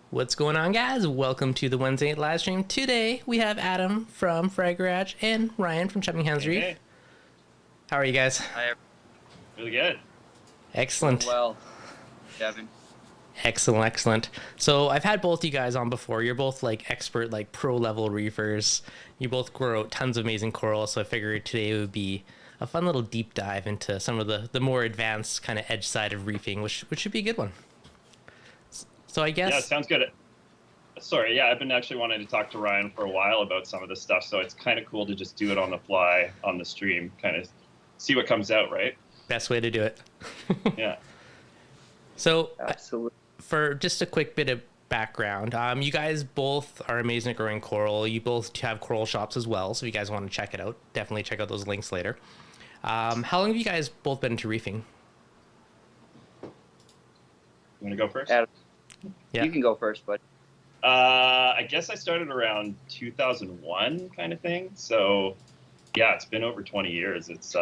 What's going on, guys? Welcome to the Wednesday night live stream. Today we have Adam from Frag Garage and Ryan from Chumminghams Reef. Hey, How are you guys? Hi, really good. Excellent. everyone. Well, Devin. Excellent. So I've had both you guys on before. You're both like expert, like pro level reefers. You both grow tons of amazing coral. So I figured today would be a fun little deep dive into some of the more advanced kind of edge side of reefing, which should be a good one. So I guess. Yeah, sounds good. Sorry, yeah, I've been actually wanting to talk to Ryan for a while about some of this stuff, so it's kind of cool to just do it on the fly on the stream, kind of see what comes out, right? Best way to do it. Yeah. So Absolutely. for just a quick bit of background, you guys both are amazing at growing coral. You both have coral shops as well, so if you guys want to check it out, definitely check out those links later. How long have you guys both been into reefing? You want to go first? Adam, Yeah. you can go first, but I guess I started around 2001 kind of thing, so yeah, it's been over 20 years. It's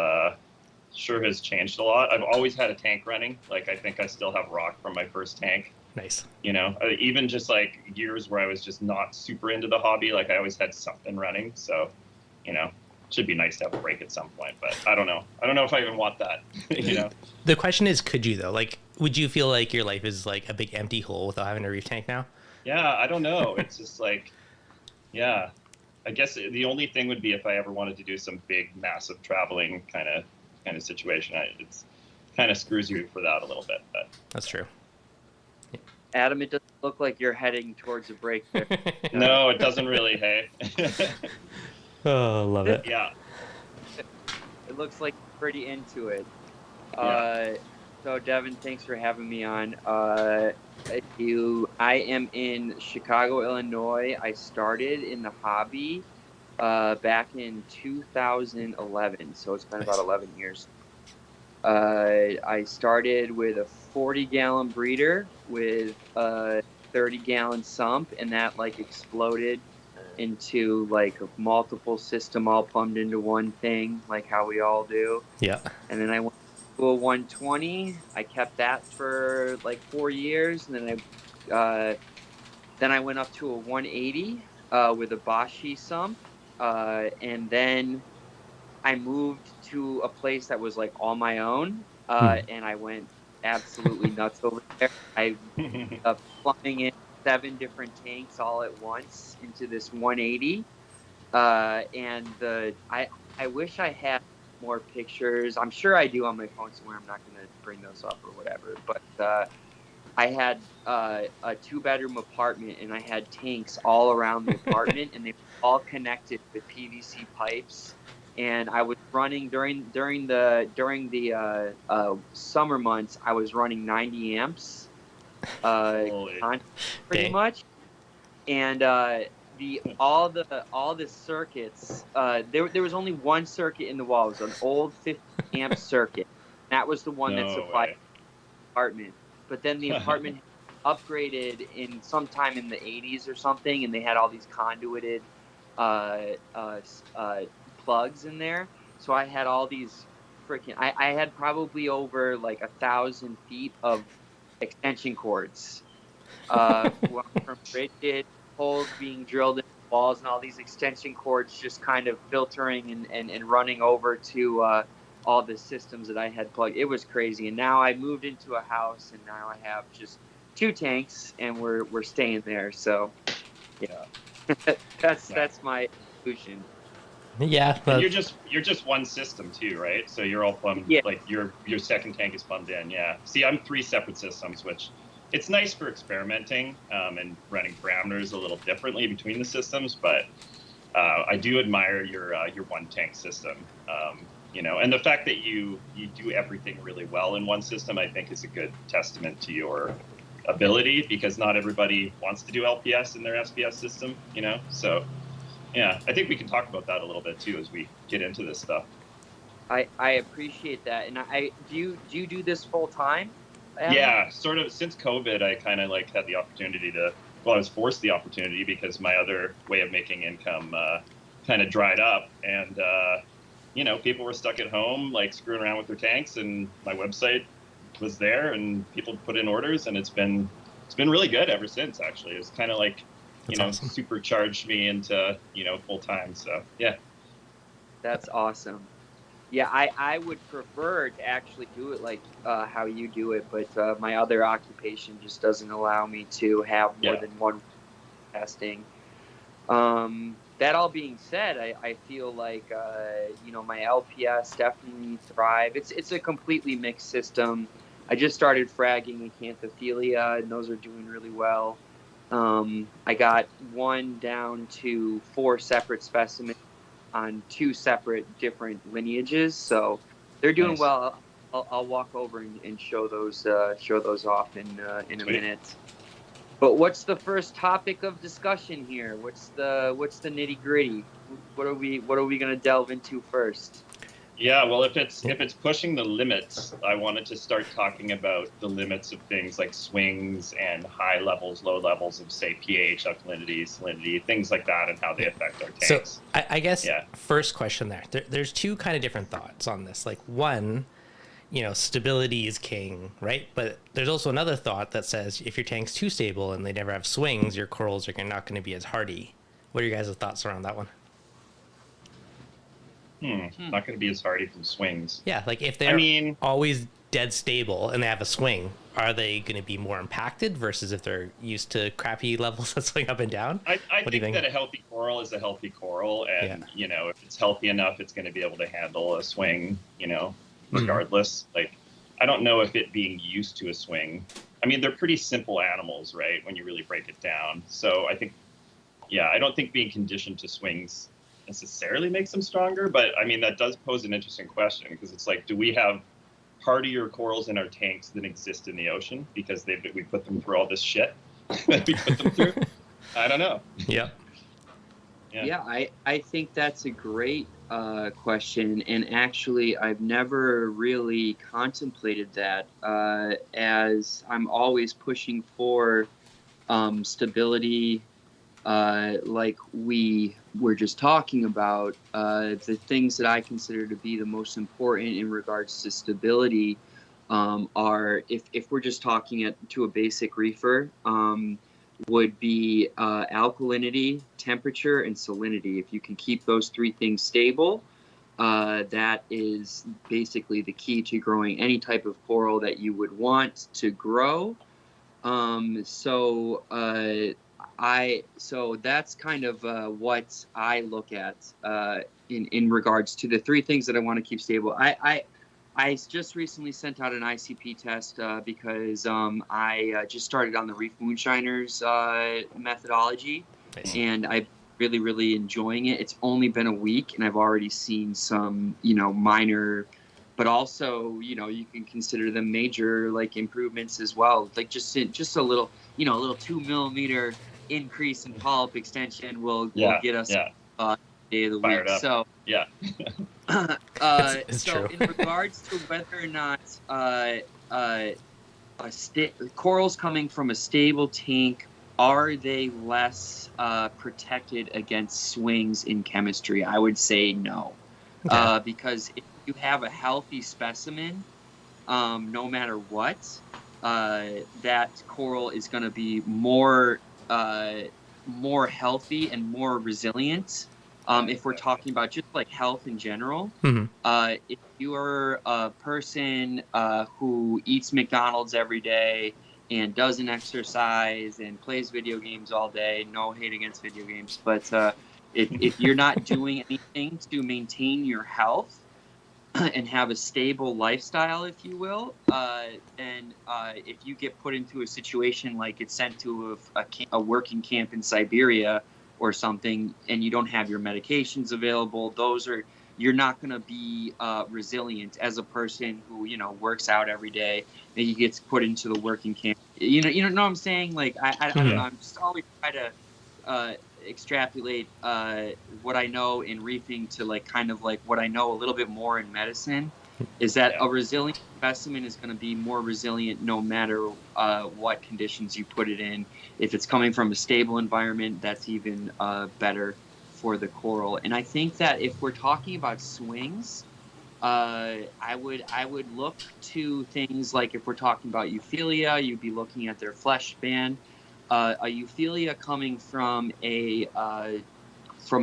sure has changed a lot. I've always had a tank running. Like, I think I still have rock from my first tank. Nice. You know, even just like years where I was just not super into the hobby, like I always had something running. So, you know, it should be nice to have a break at some point, but I don't know. I don't know if I even want that, you know? The question is, could you though? Like, would you feel like your life is like a big empty hole without having a reef tank now? Yeah, I don't know. It's just like, yeah, I guess the only thing would be if I ever wanted to do some big, massive traveling kind of situation. It's kind of screws you for that a little bit, but That's true. Adam, it doesn't look like you're heading towards a break there. no, it doesn't really. Hey, Oh, love it. yeah, It looks like you're pretty into it. Yeah. So, Devin, thanks for having me on. I am in Chicago, Illinois. I started in the hobby back in 2011, so it's been about 11 years. I started with a 40-gallon breeder with a 30-gallon sump, and that like exploded into like a multiple system all plumbed into one thing, like how we all do. Yeah. And then I went to a 120. I kept that for like 4 years, and then I went up to a 180 with a Boschy sump, and then I moved to a place that was like all my own, and I went absolutely nuts over there. I plumbing in 7 different tanks all at once into this 180, and I wish I had more pictures. I'm sure I do on my phone somewhere. I'm not going to bring those up or whatever, but I had a 2-bedroom apartment, and I had tanks all around the apartment, and they were all connected with PVC pipes. And I was running during the summer months. I was running 90 amps, pretty much. And all the circuits. There was only one circuit in the wall. It was an old 50 amp circuit. That was the one that supplied the apartment. But then the apartment upgraded in sometime in the 80s or something, and they had all these conduited plugs in there. So I had all these I had probably over like 1,000 feet of extension cords from rigid holes being drilled in walls, and all these extension cords just kind of filtering and running over to all the systems that I had plugged. It was crazy. And now I moved into a house, and now I have just 2 tanks, and we're staying there. So yeah, that's my solution. Yeah. And you're just one system too, right? So you're all plumbed. Yeah. Like your second tank is plumbed in. Yeah. See, I'm 3 separate systems, which it's nice for experimenting and running parameters a little differently between the systems. But I do admire your one tank system. You know, and the fact that you do everything really well in one system, I think, is a good testament to your ability, because not everybody wants to do LPS in their SPS system. You know, so. Yeah, I think we can talk about that a little bit too as we get into this stuff. I appreciate that. And do you do this full time? Yeah, sort of. Since COVID, I kind of like had the opportunity to. Well, I was forced the opportunity because my other way of making income kind of dried up, and you know, people were stuck at home, like screwing around with their tanks, and my website was there, and people put in orders, and it's been it's been really good ever since. Actually, it's kind of like That's awesome. supercharged me into full time. So yeah. That's awesome. Yeah, I would prefer to actually do it like how you do it, but my other occupation just doesn't allow me to have more than one testing. That all being said, I feel like my LPS definitely thrive. It's a completely mixed system. I just started fragging Acanthophilia, and those are doing really well. I got one down to 4 separate specimens on 2 separate different lineages, so they're doing Nice. well. I'll walk over and show those off in a minute. But what's the first topic of discussion here? What's the nitty gritty? What are we gonna delve into first? Yeah, well, if it's pushing the limits, I wanted to start talking about the limits of things like swings and high levels, low levels of, say, pH, alkalinity, salinity, things like that, and how they affect our tanks. So I guess first question there's 2 kind of different thoughts on this. Like, one, stability is king, right? But there's also another thought that says if your tank's too stable and they never have swings, your corals are not going to be as hardy. What are your guys' thoughts around that one? Not going to be as hardy from swings. Yeah, like if they're always dead stable and they have a swing, are they going to be more impacted versus if they're used to crappy levels that swing up and down? I think that a healthy coral is a healthy coral, and if it's healthy enough, it's going to be able to handle a swing, regardless. Like, I don't know if it being used to a swing. I mean, they're pretty simple animals, right? When you really break it down. So I think, I don't think being conditioned to swings necessarily makes them stronger, but I mean, that does pose an interesting question, because it's like, do we have hardier corals in our tanks than exist in the ocean because we put them through all this shit that we put them through? I don't know. Yeah, I think that's a great question, and actually I've never really contemplated that, as I'm always pushing for stability, like we were just talking about. The things that I consider to be the most important in regards to stability are, if we're just talking to a basic reefer, would be alkalinity, temperature, and salinity. If you can keep those 3 things stable, that is basically the key to growing any type of coral that you would want to grow. So that's kind of what I look at in regards to the 3 things that I want to keep stable. I just recently sent out an ICP test because I just started on the Reef Moonshiners methodology, and I'm really, really enjoying it. It's only been a week, and I've already seen some, minor, but also, you can consider them major, like, improvements as well. Like just a little, a little 2 millimeter increase in polyp extension will get us day of the Fired week. up. So it's so true. In regards to whether or not corals coming from a stable tank, are they less protected against swings in chemistry? I would say no. Okay. Because if you have a healthy specimen, no matter what, that coral is going to be more healthy and more resilient. If we're talking about just like health in general, if you are a person who eats McDonald's every day and doesn't exercise and plays video games all day, no hate against video games, but if you're not doing anything to maintain your health and have a stable lifestyle, if you will, then if you get put into a situation like it's sent to a working camp in Siberia or something, and you don't have your medications available, you're not going to be resilient as a person who works out every day, and you get put into the working camp. You know what I'm saying? Like I don't know. I'm just always try to extrapolate what I know in reefing to like kind of like what I know a little bit more in medicine. Is that a resilient specimen is going to be more resilient no matter what conditions you put it in. If it's coming from a stable environment, that's even better for the coral. And I think that if we're talking about swings, I would look to things like, if we're talking about euphilia, you'd be looking at their flesh band. A euphilia coming from a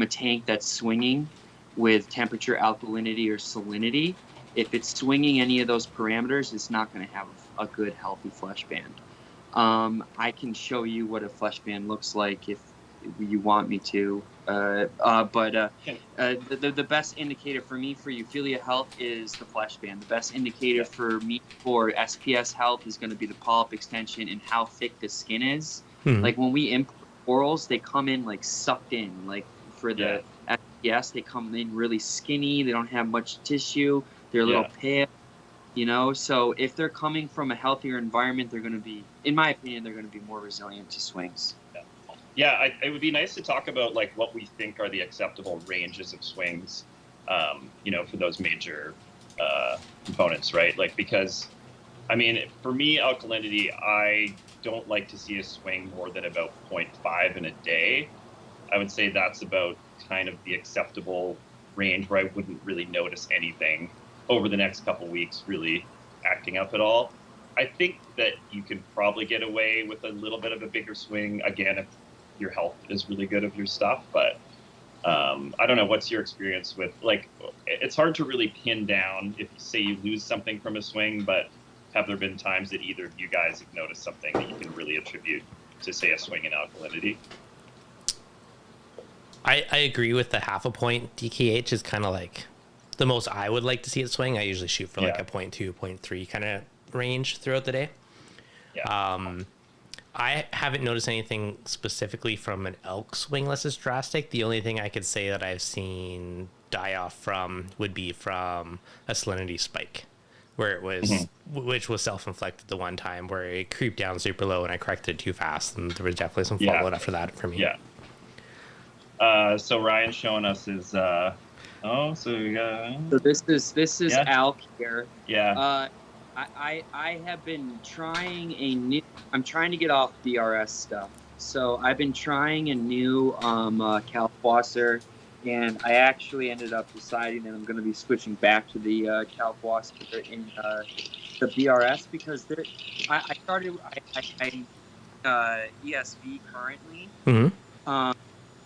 tank that's swinging with temperature, alkalinity, or salinity. If it's swinging any of those parameters, it's not going to have a good, healthy flesh band. I can show you what a flesh band looks like if you want me to. The best indicator for me for euphilia health is the flesh band. The best indicator for me for SPS health is going to be the polyp extension and how thick the skin is. Like when we import corals, they come in like sucked in. Like for the SPS, they come in really skinny. They don't have much tissue. They're a little pale. You know, so if they're coming from a healthier environment, they're going to be, in my opinion, they're going to be more resilient to swings. Yeah, it would be nice to talk about like what we think are the acceptable ranges of swings, you know, for those major components, right? Like, because, I mean, for me, alkalinity, I don't like to see a swing more than about 0.5 in a day. I would say that's about kind of the acceptable range where I wouldn't really notice anything over the next couple weeks really acting up at all. I think that you can probably get away with a little bit of a bigger swing, again, if your health is really good of your stuff. But I don't know, what's your experience with, like, it's hard to really pin down if, say, you lose something from a swing, but have there been times that either of you guys have noticed something that you can really attribute to, say, a swing in alkalinity? I agree with the 0.5 point DKH is kind of like the most I would like to see it swing. I usually shoot for like a 0.2, 0.3 kind of range throughout the day. I haven't noticed anything specifically from an elk swing less as drastic. The only thing I could say that I've seen die off from would be from a salinity spike, where it was, which was self-inflicted the one time where it creeped down super low and I corrected it too fast, and there was definitely some fallout after that for me. So Ryan's showing us his so this is Alk here. I have been trying I'm trying to get off DRS stuff. So I've been trying a new Kalkwasser, and I actually ended up deciding that I'm going to be switching back to the Kalkwasser in the BRS, because I started ESV currently.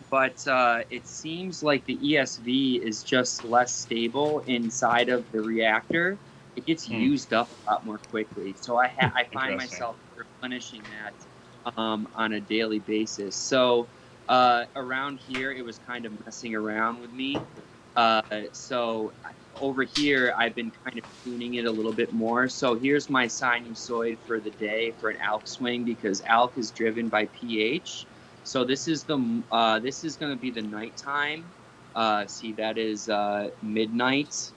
But it seems like the ESV is just less stable inside of the reactor. It gets used up a lot more quickly. So I find myself replenishing that on a daily basis. So around here, it was kind of messing around with me. So over here, I've been kind of tuning it a little bit more. So here's my sinusoid for the day for an ALK swing, because ALK is driven by pH. So this is going to be the nighttime. See, that is midnight,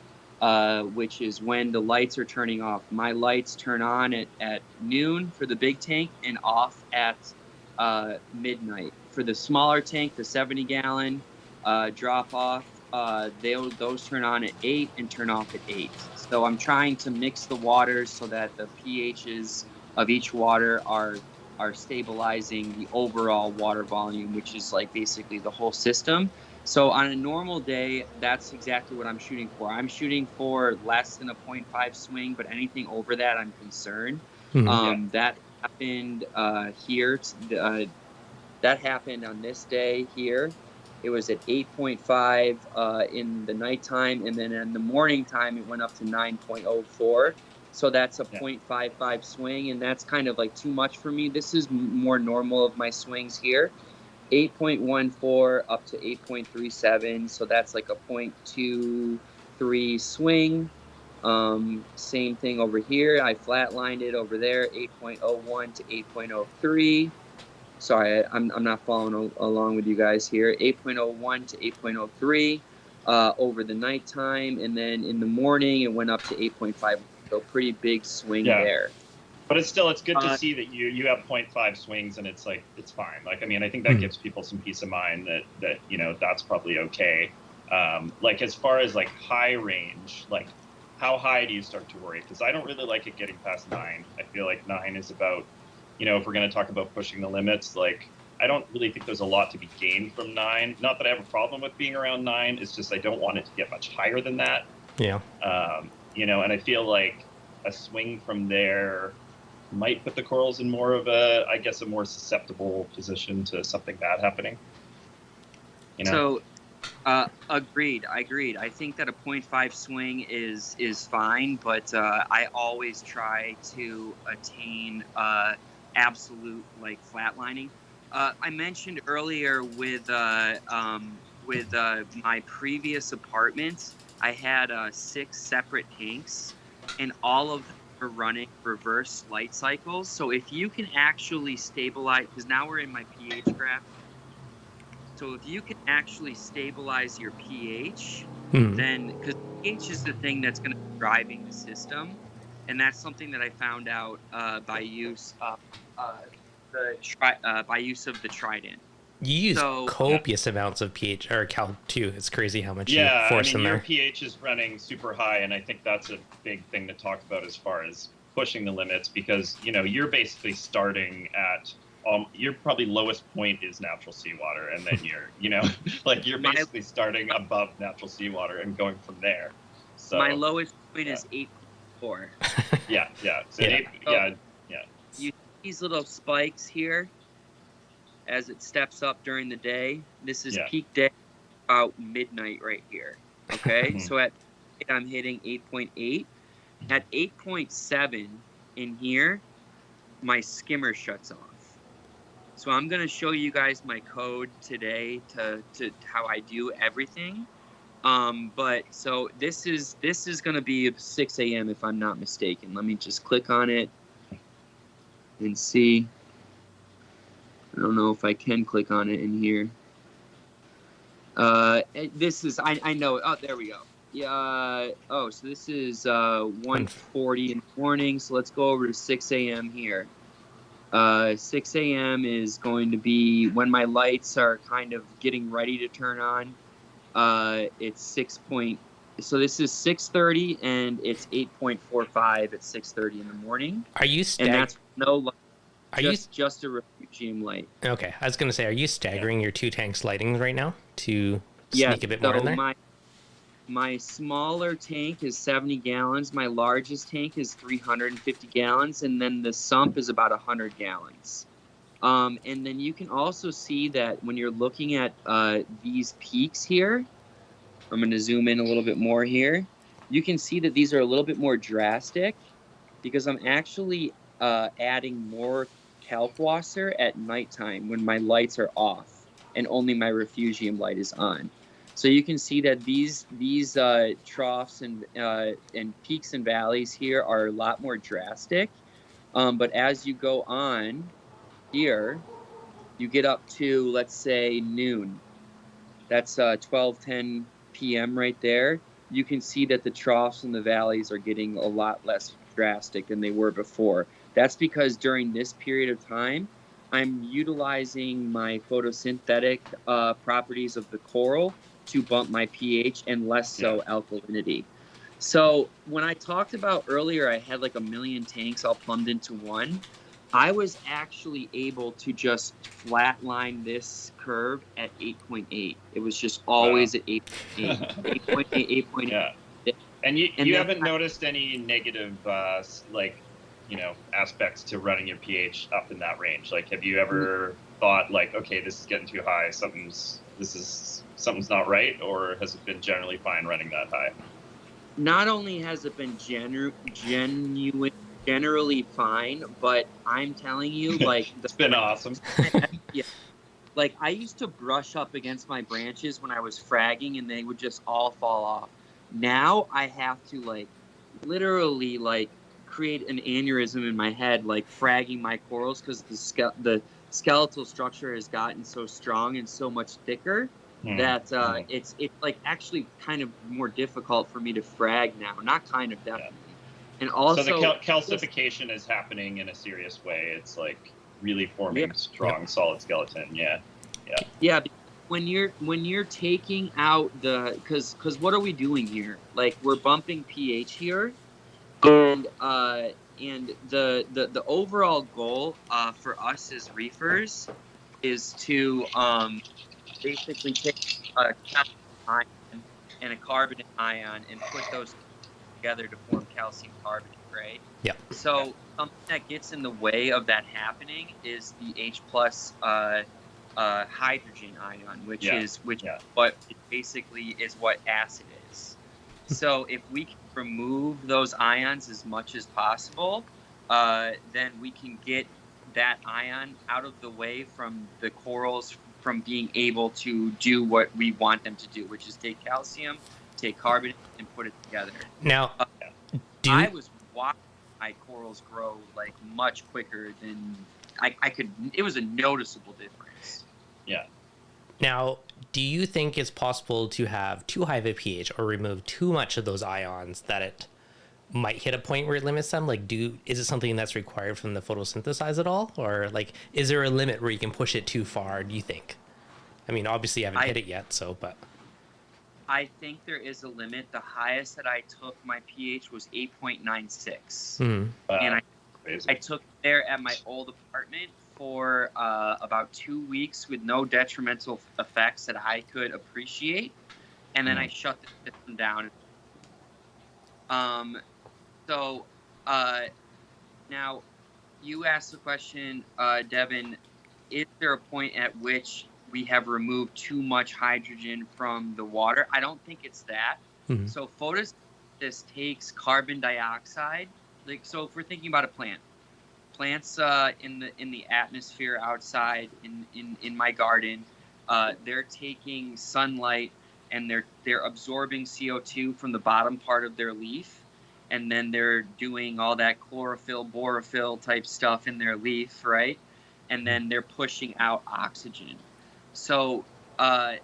which is when the lights are turning off. My lights turn on at noon for the big tank and off at midnight. For the smaller tank, the 70-gallon drop off, those turn on at 8 and turn off at 8. So I'm trying to mix the waters so that the pHs of each water are stabilizing the overall water volume, which is like basically the whole system. So on a normal day, that's exactly what I'm shooting for. I'm shooting for less than a 0.5 swing, but anything over that, I'm concerned. That happened here. That happened on this day here. It was at 8.5 in the nighttime, and then in the morning time, it went up to 9.04. So that's a 0.55 swing, and that's kind of like too much for me. This is more normal of my swings here. 8.14 up to 8.37, so that's like a 0.23 swing. Same thing over here. I flatlined it over there, 8.01 to 8.03. Sorry, I'm not following along with you guys here. 8.01 to 8.03 over the nighttime, and then in the morning it went up to 8.5. So pretty big swing there. But it's good to see that you have 0.5 swings, and it's like, it's fine. Like, I mean, I think that gives people some peace of mind that you know, that's probably okay. Like, as far as like high range, like how high do you start to worry? Because I don't really like it getting past 9. I feel like 9 is about, you know, if we're going to talk about pushing the limits, like I don't really think there's a lot to be gained from 9. Not that I have a problem with being around 9. It's just I don't want it to get much higher than that. Yeah. You know, and I feel like a swing from there might put the corals in more of a, I guess, a more susceptible position to something bad happening. You know? So, agreed. I think that a 0.5 swing is fine, but I always try to attain absolute like flatlining. I mentioned earlier with my previous apartment, I had 6 separate tanks, and all of them are running reverse light cycles. So if you can actually stabilize, because now we're in my pH graph. So if you can actually stabilize your pH, then because pH is the thing that's going to be driving the system, and that's something that I found out by use of the Trident. You use So copious amounts of pH or Cal too. It's crazy how much you Yeah, I force mean, in your there. pH is running super high, and I think that's a big thing to talk about as far as pushing the limits, because, you know, you're basically starting at, your probably lowest point is natural seawater, and then you're, you know, like you're basically starting above natural seawater and going from there. So my lowest point is 8.4. yeah. So Yeah. yeah. You see these little spikes here as it steps up during the day. This is peak day about midnight right here. Okay, so at I'm hitting 8.8. At 8.7 in here, my skimmer shuts off. So I'm gonna show you guys my code today to how I do everything. But so this is gonna be 6 a.m. if I'm not mistaken. Let me just click on it and see. I don't know if I can click on it in here. This is I know. Oh, there we go. Yeah. Oh, so this is 1:40 in the morning. So let's go over to 6 a.m. here. 6 a.m. is going to be when my lights are kind of getting ready to turn on. It's 6. So this is 6:30 and it's 8.45 at 6:30 in the morning. Are you And that's no light. Are just a refugium light. Okay, I was gonna say, are you staggering your 2 tanks lighting right now to sneak a bit more in there? My smaller tank is 70 gallons. My largest tank is 350 gallons, and then the sump is about 100 gallons. And then you can also see that when you're looking at these peaks here, I'm going to zoom in a little bit more here. You can see that these are a little bit more drastic because I'm actually adding more Kalkwasser at nighttime when my lights are off and only my refugium light is on. So you can see that these troughs and peaks and valleys here are a lot more drastic. But as you go on here, you get up to, let's say, noon. That's 12:10 p.m. right there. You can see that the troughs and the valleys are getting a lot less drastic than they were before. That's because during this period of time, I'm utilizing my photosynthetic properties of the coral to bump my pH and less so alkalinity. So when I talked about earlier, I had like a million tanks all plumbed into one. I was actually able to just flatline this curve at 8.8. It was just always at 8.8, 8.8, 8.8. Yeah. And you haven't noticed any negative, like, you know, aspects to running your pH up in that range? Like, have you ever thought like, okay, this is getting too high, something's not right, or has it been generally fine running that high? Not only has it been generally fine, but I'm telling you, like, it's been awesome. Yeah. Like, I used to brush up against my branches when I was fragging, and they would just all fall off. Now I have to, like, literally, like, create an aneurysm in my head, like, fragging my corals, because the skeletal structure has gotten so strong and so much thicker that it's like actually kind of more difficult for me to frag now. Not kind of, definitely. And also, so the calcification is happening in a serious way. It's like really forming strong, solid skeleton. Yeah. When you're taking out the, because what are we doing here? Like, we're bumping pH here, and the overall goal for us as reefers is to basically take time and a carbonate ion and put those together to form calcium carbonate, right? Yeah. So something that gets in the way of that happening is the H plus hydrogen ion, which what it basically is what acid is. So if we can remove those ions as much as possible, then we can get that ion out of the way from the corals from being able to do what we want them to do, which is take calcium, take carbonate, and put it together. Now, I was watching my corals grow like much quicker than I could. It was a noticeable difference. Yeah. Now, do you think it's possible to have too high of a pH or remove too much of those ions that it might hit a point where it limits them? Like, is it something that's required from the photosynthesize at all? Or like, is there a limit where you can push it too far, do you think? I mean, obviously you haven't hit it yet, so, but. I think there is a limit. The highest that I took my pH was 8.96. Mm-hmm. And I took it there at my old apartment for about 2 weeks with no detrimental effects that I could appreciate. And then I shut the system down. So now you asked the question, Devin, is there a point at which we have removed too much hydrogen from the water? I don't think it's that. Mm-hmm. So photosynthesis takes carbon dioxide. Like, so if we're thinking about a plant, plants in the atmosphere outside in my garden, they're taking sunlight and they're absorbing CO2 from the bottom part of their leaf, and then they're doing all that chlorophyll, borophyll type stuff in their leaf, right? And then they're pushing out oxygen. So the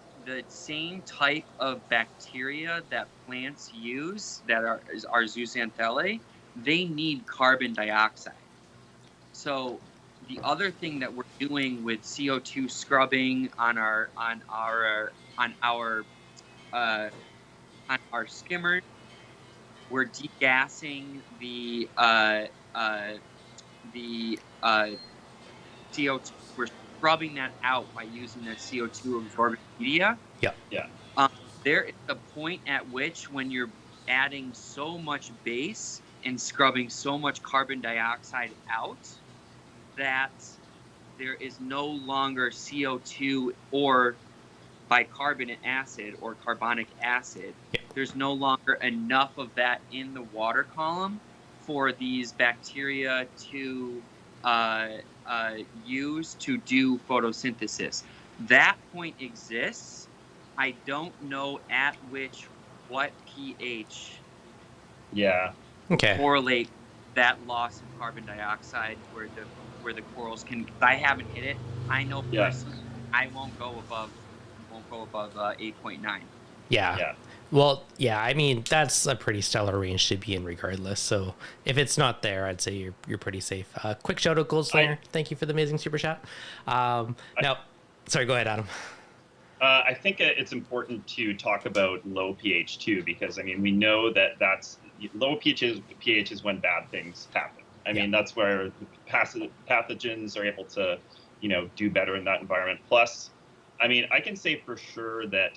same type of bacteria that plants use that are zooxanthellae, they need carbon dioxide. So the other thing that we're doing with CO2 scrubbing on our skimmer, we're degassing the CO2. We're scrubbing that out by using that CO2 absorbent media. Yeah. There is a point at which when you're adding so much base and scrubbing so much carbon dioxide out that there is no longer CO2 or bicarbonate acid or carbonic acid. Yeah. There's no longer enough of that in the water column for these bacteria to use to do photosynthesis. That point exists. I don't know at what pH correlate that loss of carbon dioxide where the corals can. I haven't hit it. I know personally I won't go above 8.9. Yeah. Well, yeah, I mean, that's a pretty stellar range to be in regardless. So if it's not there, I'd say you're pretty safe. Quick shout out, Goldslinger. Thank you for the amazing super chat. Now, sorry, go ahead, Adam. I think it's important to talk about low pH too, because I mean, we know that's low pH is when bad things happen. I mean, that's where the pathogens are able to, do better in that environment. Plus, I mean, I can say for sure that,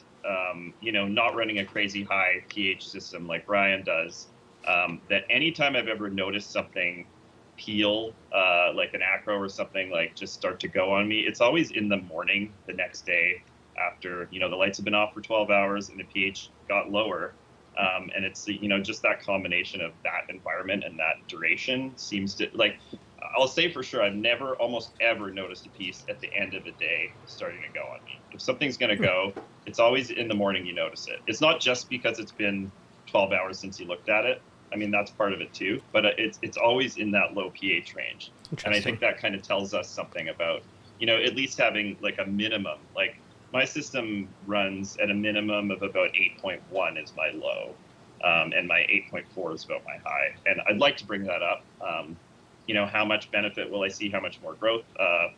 not running a crazy high pH system like Ryan does, that anytime I've ever noticed something peel, like an acro or something, like just start to go on me, it's always in the morning the next day after, the lights have been off for 12 hours and the pH got lower. And it's, just that combination of that environment and that duration seems to, like, I'll say for sure, I've never, almost ever noticed a piece at the end of the day starting to go on me. If something's going to go, it's always in the morning you notice it. It's not just because it's been 12 hours since you looked at it. I mean, that's part of it too, but it's always in that low pH range. And I think that kind of tells us something about, at least having like a minimum, like my system runs at a minimum of about 8.1 is my low. And my 8.4 is about my high. And I'd like to bring that up. How much benefit will I see? How much more growth?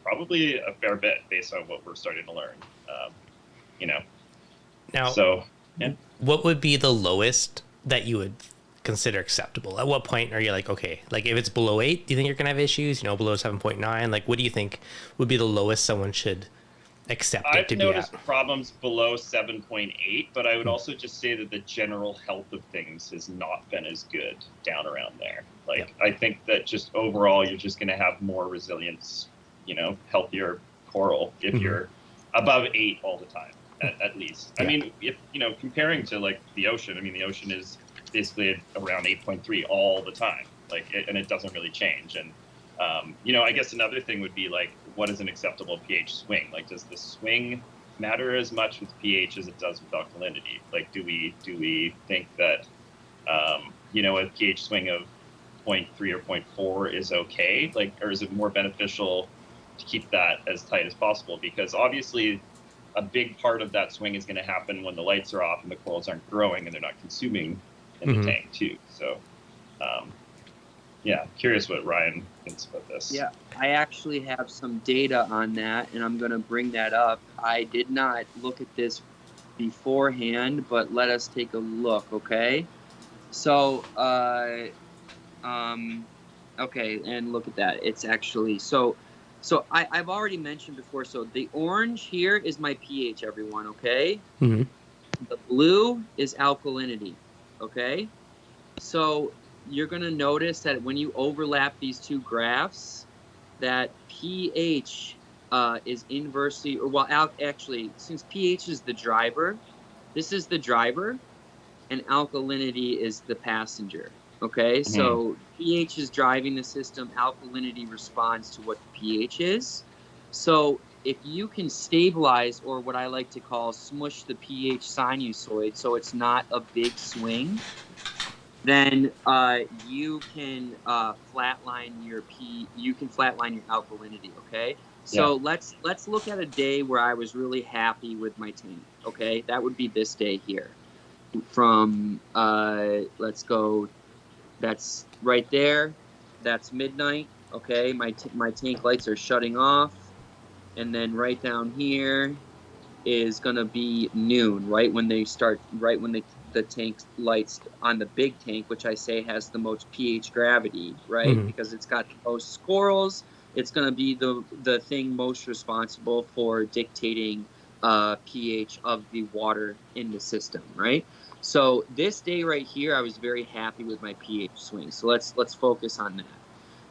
Probably a fair bit based on what we're starting to learn. Now, so yeah. What would be the lowest that you would consider acceptable? At what point are you like, okay, like if it's below 8, do you think you're gonna have issues? Below 7.9, like what do you think would be the lowest someone should accepted I've to be noticed at? problems below 7.8, but I would also just say that the general health of things has not been as good down around there. Like, I think that just overall, you're just going to have more resilience, healthier coral if you're above 8 all the time, at least. I mean, if, comparing to like the ocean, I mean, the ocean is basically around 8.3 all the time, and it doesn't really change. And, I guess another thing would be like, what is an acceptable pH swing? Like, does the swing matter as much with pH as it does with alkalinity? Like, do we think that, a pH swing of 0.3 or 0.4 is okay? Like, or is it more beneficial to keep that as tight as possible? Because obviously a big part of that swing is going to happen when the lights are off and the corals aren't growing and they're not consuming in the tank too. So, curious what Ryan thinks about this. Yeah, I actually have some data on that, and I'm going to bring that up. I did not look at this beforehand, but let us take a look, okay? So, okay, and look at that. It's actually, so I've already mentioned before, so the orange here is my pH, everyone, okay? The blue is alkalinity, okay? So you're going to notice that when you overlap these two graphs, that pH is inversely, actually, since pH is the driver, this is the driver, and alkalinity is the passenger, okay? So pH is driving the system, alkalinity responds to what the pH is. So if you can stabilize, or what I like to call smush the pH sinusoid, so it's not a big swing, then you can flatline your alkalinity, okay? So let's look at a day where I was really happy with my tank, okay? That would be this day here. From, let's go, that's right there. That's midnight, okay? My tank lights are shutting off. And then right down here is going to be noon, right when the tank lights on the big tank, which I say has the most pH gravity, right? Because it's got the most corals. It's going to be the thing most responsible for dictating pH of the water in the system, right? So this day right here, I was very happy with my pH swing. So let's focus on that.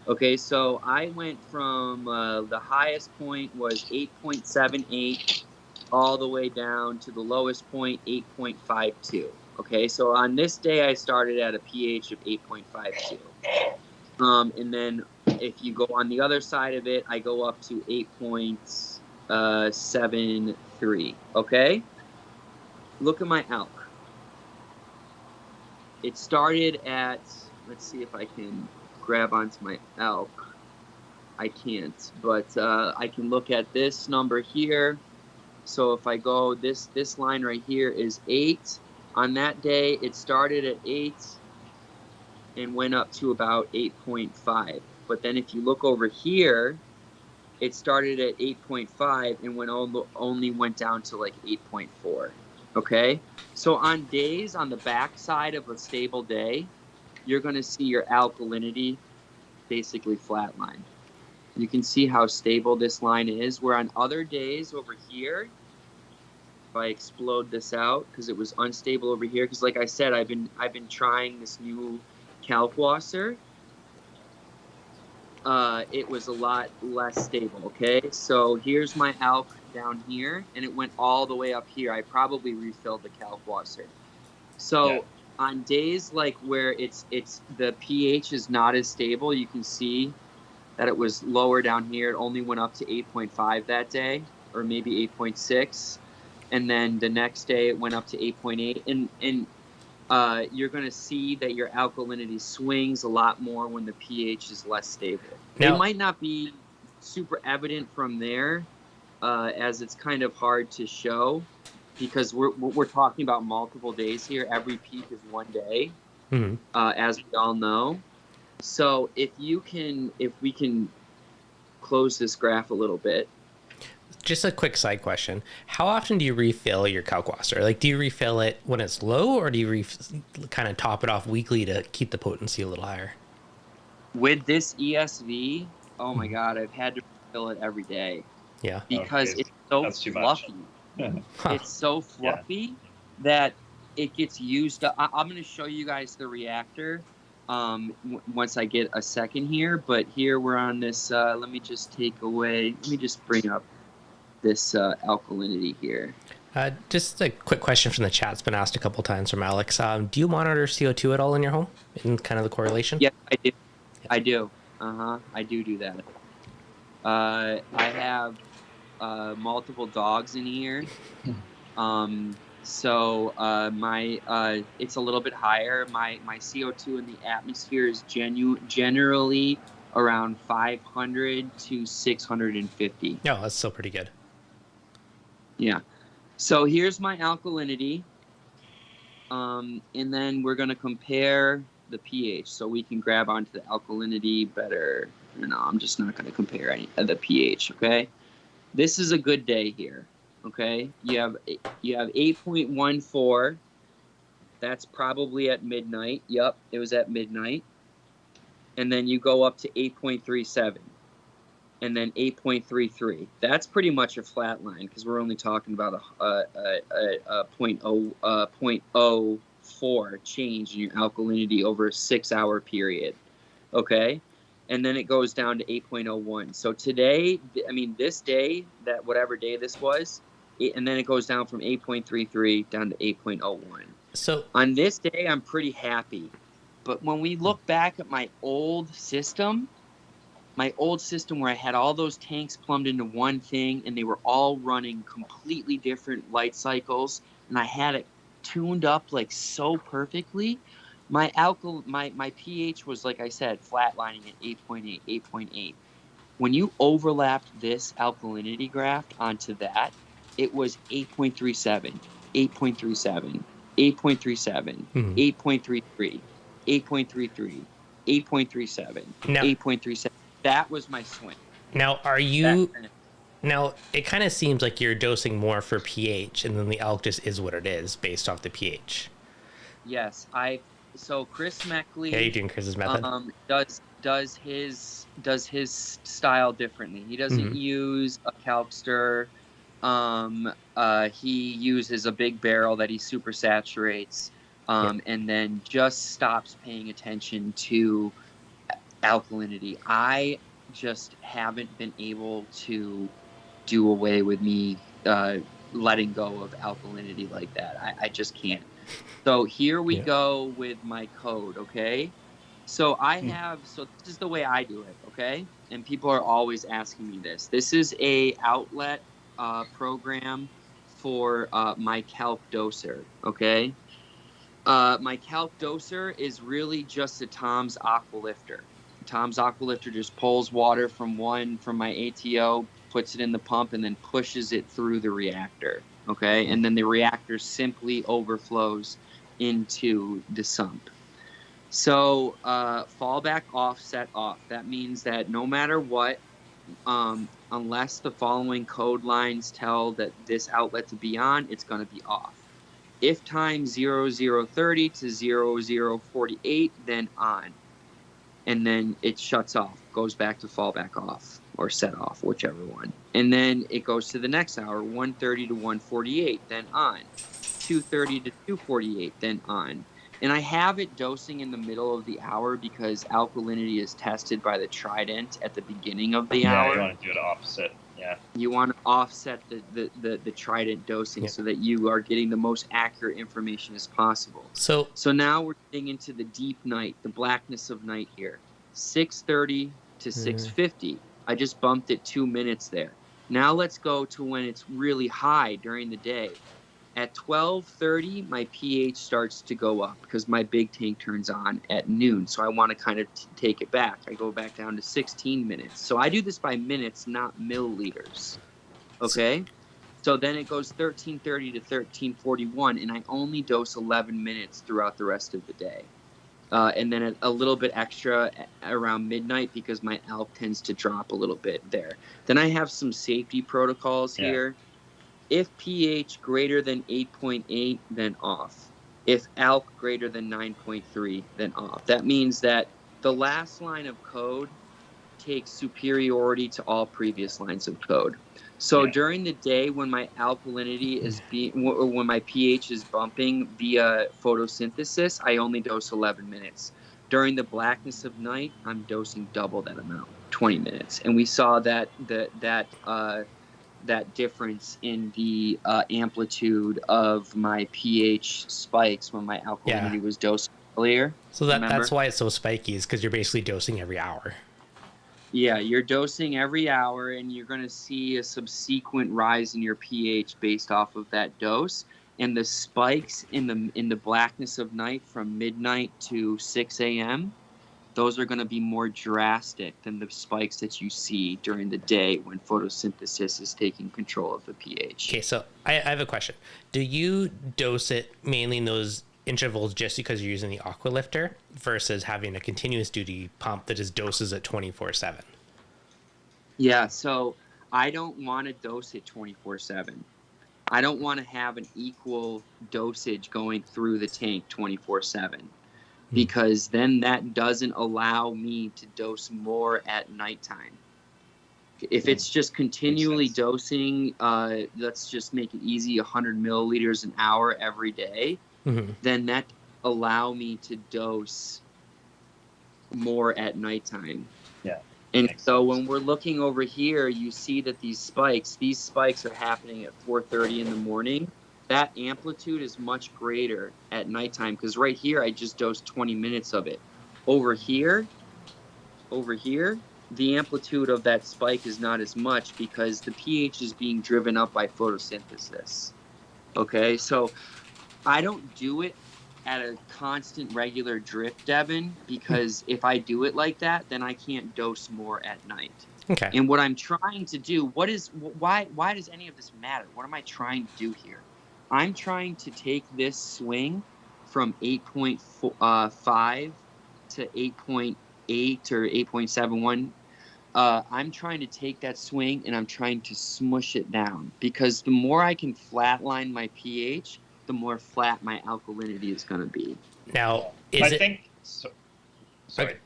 Okay, so I went from the highest point was 8.78 all the way down to the lowest point, 8.52. Okay, so on this day, I started at a pH of 8.52. And then if you go on the other side of it, I go up to 8.73. Okay, look at my alk. It started at, let's see if I can grab onto my alk. I can't, but I can look at this number here. So if I go, this line right here is 8. On that day, it started at 8 and went up to about 8.5. But then if you look over here, it started at 8.5 and only went down to like 8.4. Okay? So on days on the back side of a stable day, you're going to see your alkalinity basically flatline. You can see how stable this line is, where on other days over here, if I explode this out, because it was unstable over here, because like I said, I've been trying this new Kalkwasser. It was a lot less stable, okay? So here's my alk down here, and it went all the way up here. I probably refilled the Kalkwasser. So on days like where it's the pH is not as stable, you can see that it was lower down here. It only went up to 8.5 that day, or maybe 8.6. And then the next day it went up to 8.8. And you're going to see that your alkalinity swings a lot more when the pH is less stable. Now, it might not be super evident from there, as it's kind of hard to show, because we're talking about multiple days here. Every peak is one day, as we all know. So if we can close this graph a little bit. Just a quick side question. How often do you refill your Kalkwasser? Like, do you refill it when it's low, or do you kind of top it off weekly to keep the potency a little higher? With this ESV, oh my God, I've had to refill it every day. Yeah. Because so That's too fluffy. much. It's so fluffy that it gets used up. I'm going to show you guys the reactor once I get a second here. But here we're on this. Let me just bring up this alkalinity here. Just a quick question from the chat. It's been asked a couple times from Alex. Do you monitor CO2 at all in your home in kind of the correlation? Yeah, I do. I do. I do that. I have multiple dogs in here. So my it's a little bit higher. My CO2 in the atmosphere is generally around 500 to 650. No, that's still pretty good. Yeah. So here's my alkalinity. And then we're going to compare the pH so we can grab onto the alkalinity better. No, I'm just not going to compare any of the pH, okay? This is a good day here, okay? You have 8.14. That's probably at midnight. Yep, it was at midnight. And then you go up to 8.37. And then 8.33. That's pretty much a flat line because we're only talking about a 0.04 change in your alkalinity over a 6-hour period. Okay? And then it goes down to 8.01. So today, this day, that whatever day this was, and then it goes down from 8.33 down to 8.01. So on this day, I'm pretty happy. But when we look back at my old system where I had all those tanks plumbed into one thing and they were all running completely different light cycles and I had it tuned up like so perfectly, my pH was, like I said, flatlining at 8.8, 8.8. When you overlapped this alkalinity graph onto that, it was 8.37, 8.37, 8.37, 8.33, 8.33, 8.37, 8.37. That was my swing. Now, now it kind of seems like you're dosing more for pH, and then the alk just is what it is based off the pH. Yes, so Chris Meckley. Yeah, you're doing Chris's method. Does his style differently. He doesn't use a Kalkwasser. He uses a big barrel that he super saturates, and then just stops paying attention to alkalinity. I just haven't been able to do away with me letting go of alkalinity like that. I just can't. So here we go with my code, okay? So so this is the way I do it, okay? And people are always asking me this. This is a outlet program for my calc doser, okay? My calc doser is really just a Tom's Aqualifter. Tom's Aqualifter just pulls water from my ATO, puts it in the pump, and then pushes it through the reactor, okay? And then the reactor simply overflows into the sump. So fallback off, set off. That means that no matter what, unless the following code lines tell that this outlet to be on, it's going to be off. If time 0030 to 0048, then on. And then it shuts off, goes back to fallback off or set off, whichever one. And then it goes to the next hour, 1:30 to 1:48, then on. 2:30 to 2:48, then on. And I have it dosing in the middle of the hour because alkalinity is tested by the trident at the beginning of the hour. Yeah, you want to do it opposite. Yeah. You want to offset the trident dosing so that you are getting the most accurate information as possible. So now we're getting into the deep night, the blackness of night here. 6:30 to 6:50. I just bumped it 2 minutes there. Now let's go to when it's really high during the day. At 12:30, my pH starts to go up because my big tank turns on at noon. So I want to kind of take it back. I go back down to 16 minutes. So I do this by minutes, not milliliters. Okay? So then it goes 13:30 to 13:41, and I only dose 11 minutes throughout the rest of the day. And then a little bit extra around midnight because my ALK tends to drop a little bit there. Then I have some safety protocols here. If pH greater than 8.8, then off. If ALK greater than 9.3, then off. That means that the last line of code takes superiority to all previous lines of code. So during the day when my alkalinity is or when my pH is bumping via photosynthesis, I only dose 11 minutes. During the blackness of night, I'm dosing double that amount, 20 minutes. And we saw that that difference in the amplitude of my pH spikes when my alkalinity was dosed earlier. So that's why it's so spiky, is because you're basically dosing every hour. Yeah, you're dosing every hour, and you're going to see a subsequent rise in your pH based off of that dose. And the spikes in the blackness of night from midnight to 6 a.m., those are going to be more drastic than the spikes that you see during the day when photosynthesis is taking control of the pH. Okay, so I have a question. Do you dose it mainly in those intervals just because you're using the aqua lifter versus having a continuous duty pump that just doses at 24/7? Yeah, so I don't want to dose it 24/7. I don't want to have an equal dosage going through the tank 24/7, because then that doesn't allow me to dose more at nighttime. If it's just continually dosing, let's just make it easy, 100 milliliters an hour every day, then that allow me to dose more at nighttime. Yeah. And so when we're looking over here, you see that these spikes are happening at 4:30 in the morning. That amplitude is much greater at nighttime, because right here I just dosed 20 minutes of it. Over here, the amplitude of that spike is not as much because the pH is being driven up by photosynthesis. Okay, so I don't do it at a constant regular drip, Devin, because if I do it like that, then I can't dose more at night. Okay. And what I'm trying to do, why does any of this matter? What am I trying to do here? I'm trying to take this swing from 8.5 to 8.8 or 8.71. I'm trying to take that swing and I'm trying to smush it down, because the more I can flatline my pH, the more flat my alkalinity is going to be. Now, sorry.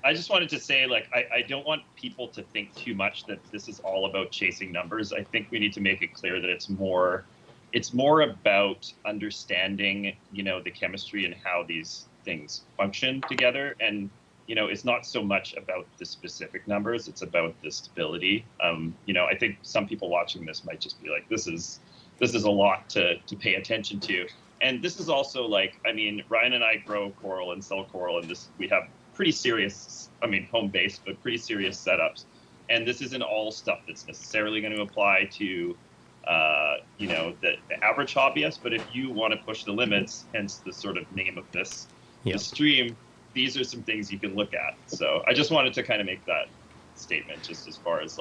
I just wanted to say, like, I don't want people to think too much that this is all about chasing numbers. I think we need to make it clear that it's more about understanding, the chemistry and how these things function together. And, it's not so much about the specific numbers, it's about the stability. I think some people watching this might just be like, this is a lot to pay attention to. And this is also Ryan and I grow coral and sell coral, and we have pretty serious, home-based, but pretty serious setups. And this isn't all stuff that's necessarily going to apply to, the average hobbyist. But if you want to push the limits, hence the sort of name of this the stream, these are some things you can look at. So I just wanted to kind of make that statement, just as far as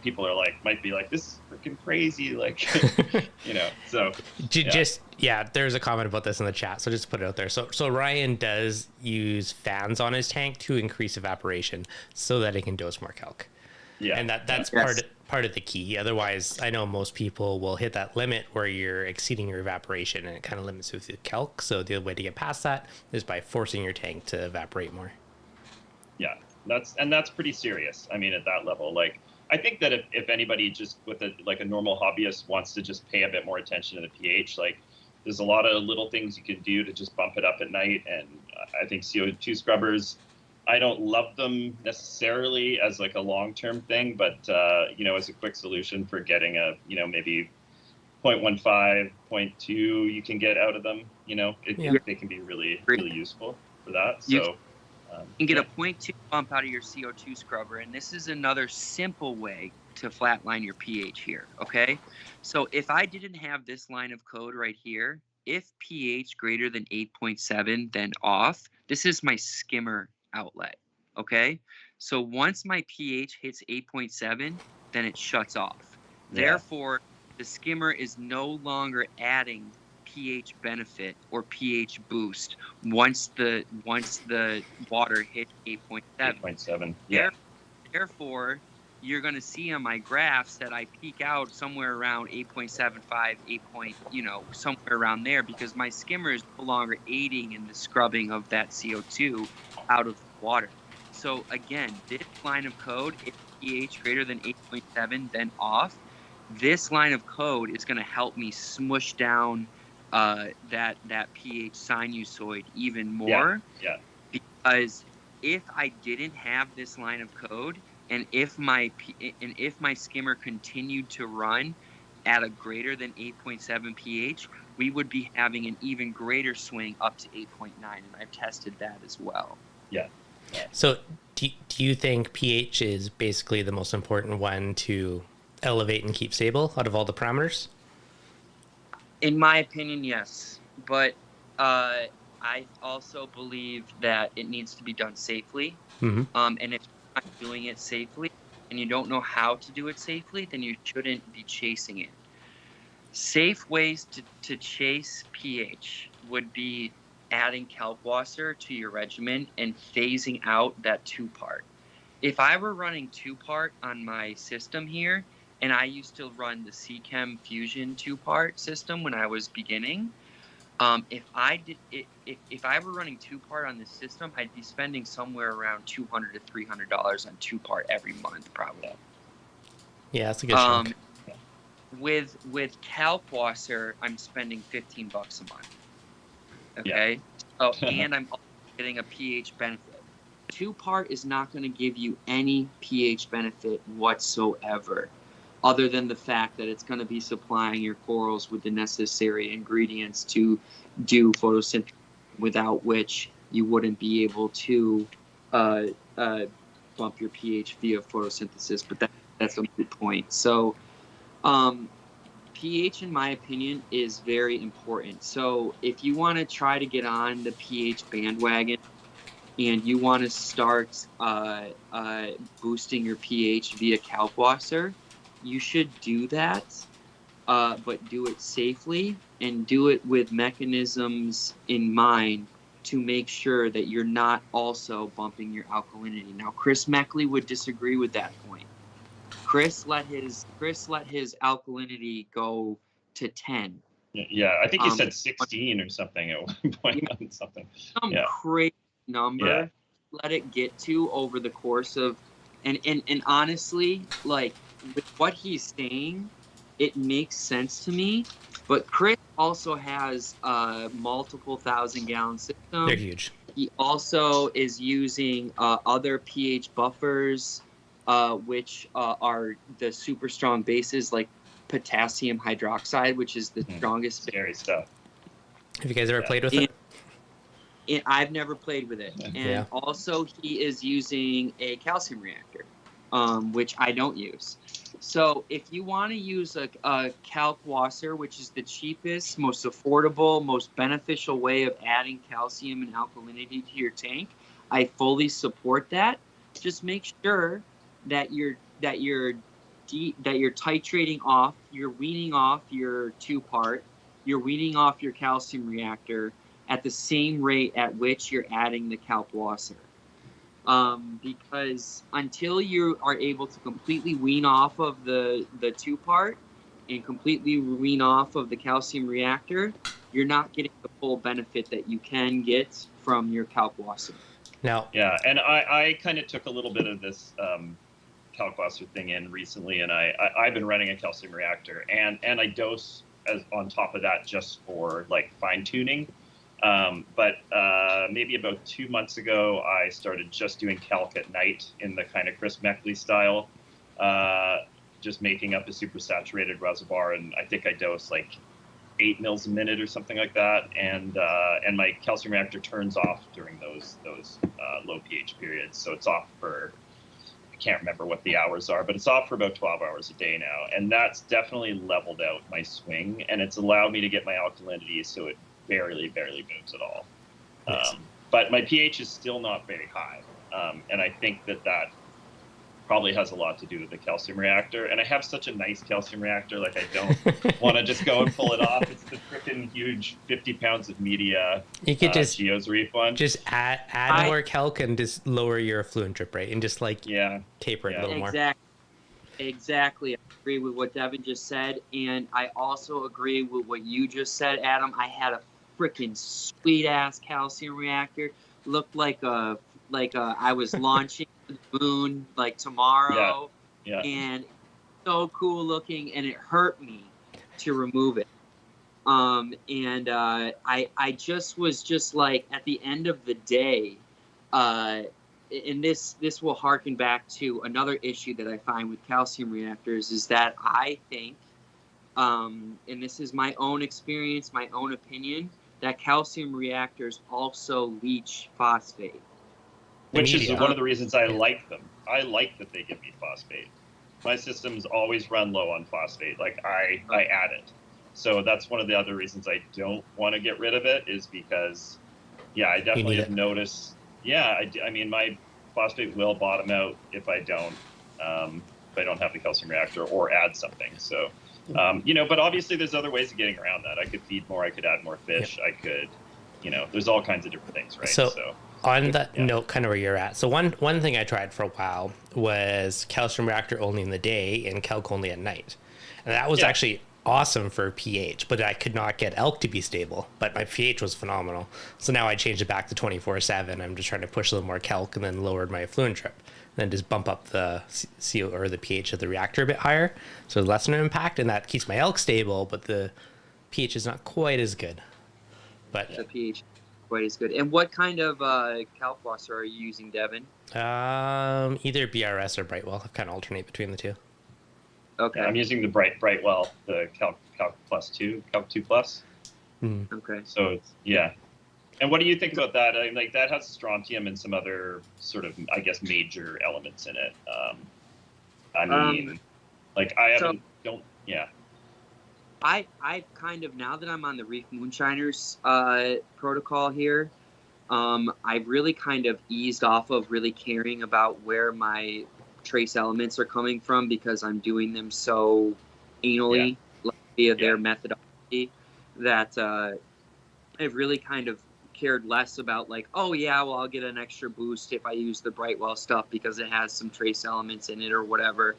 people might be like, this is freaking crazy, so there's a comment about this in the chat, so just put it out there. So Ryan does use fans on his tank to increase evaporation so that it can dose more calc. Yeah, and that's part of the key. Otherwise, I know most people will hit that limit where you're exceeding your evaporation, and it kind of limits with the calc. So the way to get past that is by forcing your tank to evaporate more. Yeah, that's pretty serious. At that level, I think that if anybody just with a normal hobbyist wants to just pay a bit more attention to the pH, there's a lot of little things you can do to just bump it up at night. And I think CO2 scrubbers, I don't love them necessarily as a long-term thing, but as a quick solution for getting a maybe 0.15, 0.2 you can get out of them. They can be really, really useful for that. So. You can get a 0.2 bump out of your CO2 scrubber, and this is another simple way to flatline your pH here, okay? So if I didn't have this line of code right here, if pH greater than 8.7, then off, this is my skimmer outlet, okay? So once my pH hits 8.7, then it shuts off. Yeah. Therefore, the skimmer is no longer adding pH benefit or pH boost once the water hit 8.7. 8.7. Yeah. Therefore, you're going to see on my graphs that I peak out somewhere around 8.75, somewhere around there, because my skimmer is no longer aiding in the scrubbing of that CO2 out of the water. So again, this line of code, if pH greater than 8.7, then off. This line of code is going to help me smush down that pH sinusoid even more. Yeah. Because if I didn't have this line of code, and if my skimmer continued to run at a greater than 8.7 pH, we would be having an even greater swing up to 8.9, and I've tested that as well. Yeah. So do you think pH is basically the most important one to elevate and keep stable out of all the parameters? In my opinion, yes. But I also believe that it needs to be done safely. Mm-hmm. And if you're not doing it safely and you don't know how to do it safely, then you shouldn't be chasing it. Safe ways to chase pH would be adding Kalkwasser to your regimen and phasing out that 2-part. If I were running 2-part on my system here, and I used to run the Seachem Fusion 2-part system when I was beginning, if I were running 2-part on this system, I'd be spending somewhere around $200 to $300 on 2-part every month, probably. Yeah, that's a good chunk. With Kalkwasser, I'm spending $15 a month. Okay. Yeah. Oh, and I'm also getting a pH benefit. 2-part is not going to give you any pH benefit whatsoever, other than the fact that it's going to be supplying your corals with the necessary ingredients to do photosynthesis, without which you wouldn't be able to bump your pH via photosynthesis. But that's a moot point. So pH, in my opinion, is very important. So if you want to try to get on the pH bandwagon and you want to start boosting your pH via Kalkwasser, you should do that, but do it safely and do it with mechanisms in mind to make sure that you're not also bumping your alkalinity. Now, Chris Meckley would disagree with that point. Chris let his alkalinity go to 10. Yeah, I think he said 16 or something at one point. Yeah, something. Some crazy number let it get to over the course of, and honestly, like, with what he's saying, it makes sense to me. But Chris also has multiple 1,000-gallon system. They're huge. He also is using other pH buffers, which are the super strong bases, like potassium hydroxide, which is the strongest. Scary stuff. Have you guys ever played with it? I've never played with it. And also he is using a calcium reactor, which I don't use. So if you want to use a Kalkwasser, which is the cheapest, most affordable, most beneficial way of adding calcium and alkalinity to your tank, I fully support that. Just make sure that you're titrating off, you're weaning off your 2-part, you're weaning off your calcium reactor at the same rate at which you're adding the Kalkwasser. Because until you are able to completely wean off of the 2-part and completely wean off of the calcium reactor, you're not getting the full benefit that you can get from your Kalkwasser. Now, yeah, and I kind of took a little bit of this Kalkwasser thing in recently, and I've been running a calcium reactor, and I dose on top of that just for like fine tuning. But maybe about 2 months ago, I started just doing calc at night in the kind of Chris Meckley style, just making up a super saturated reservoir, and I think I dose like 8 mils a minute or something like that, and my calcium reactor turns off during those low pH periods, so it's off for, I can't remember what the hours are, but it's off for about 12 hours a day now, and that's definitely leveled out my swing, and it's allowed me to get my alkalinity so it barely moves at all. But my pH is still not very high, and I think that probably has a lot to do with the calcium reactor. And I have such a nice calcium reactor, like I don't want to just go and pull it off. It's the freaking huge 50 pounds of media. You could just Geo's Reef one. Just add more calc and just lower your effluent drip rate and just like taper it a little more. Exactly. I agree with what Devin just said, and I also agree with what you just said, Adam. I had a freaking sweet ass calcium reactor. Looked like I was launching the moon like tomorrow. Yeah. And so cool looking, and it hurt me to remove it. I just was just like, at the end of the day, and this will harken back to another issue that I find with calcium reactors, is that I think, and this is my own experience, my own opinion, that calcium reactors also leach phosphate. Which is one of the reasons I like them. I like that they give me phosphate. My systems always run low on phosphate. Like I add it. So that's one of the other reasons I don't want to get rid of it, is because, yeah, I definitely have noticed. Yeah, I mean, my phosphate will bottom out if I don't have the calcium reactor or add something. So, but obviously there's other ways of getting around that. I could feed more. I could add more fish. Yep. I could, there's all kinds of different things, right? So on that note, kind of where you're at. So one thing I tried for a while was calcium reactor only in the day and calc only at night. And that was actually awesome for pH, but I could not get elk to be stable, but my pH was phenomenal. So now I changed it back to 24/7. I'm just trying to push a little more calc and then lowered my effluent trip, and then just bump up the CO or the pH of the reactor a bit higher, so less of an impact, and that keeps my elk stable, but the pH is not quite as good. But the pH quite as good. And what kind of Kalkwasser are you using, Devin? Either BRS or Brightwell. I kind of alternate between the two. Okay. Yeah, I'm using the Brightwell, the Calc Plus 2, Calc 2 Plus. Okay. So it's, yeah. And what do you think about that? I mean, like, that has strontium and some other sort of, I guess, major elements in it. I kind of, now that I'm on the Reef Moonshiners protocol here, I've really kind of eased off of really caring about where my trace elements are coming from, because I'm doing them so anally via their methodology, that I've really kind of cared less about, like, oh yeah, well, I'll get an extra boost if I use the Brightwell stuff because it has some trace elements in it or whatever,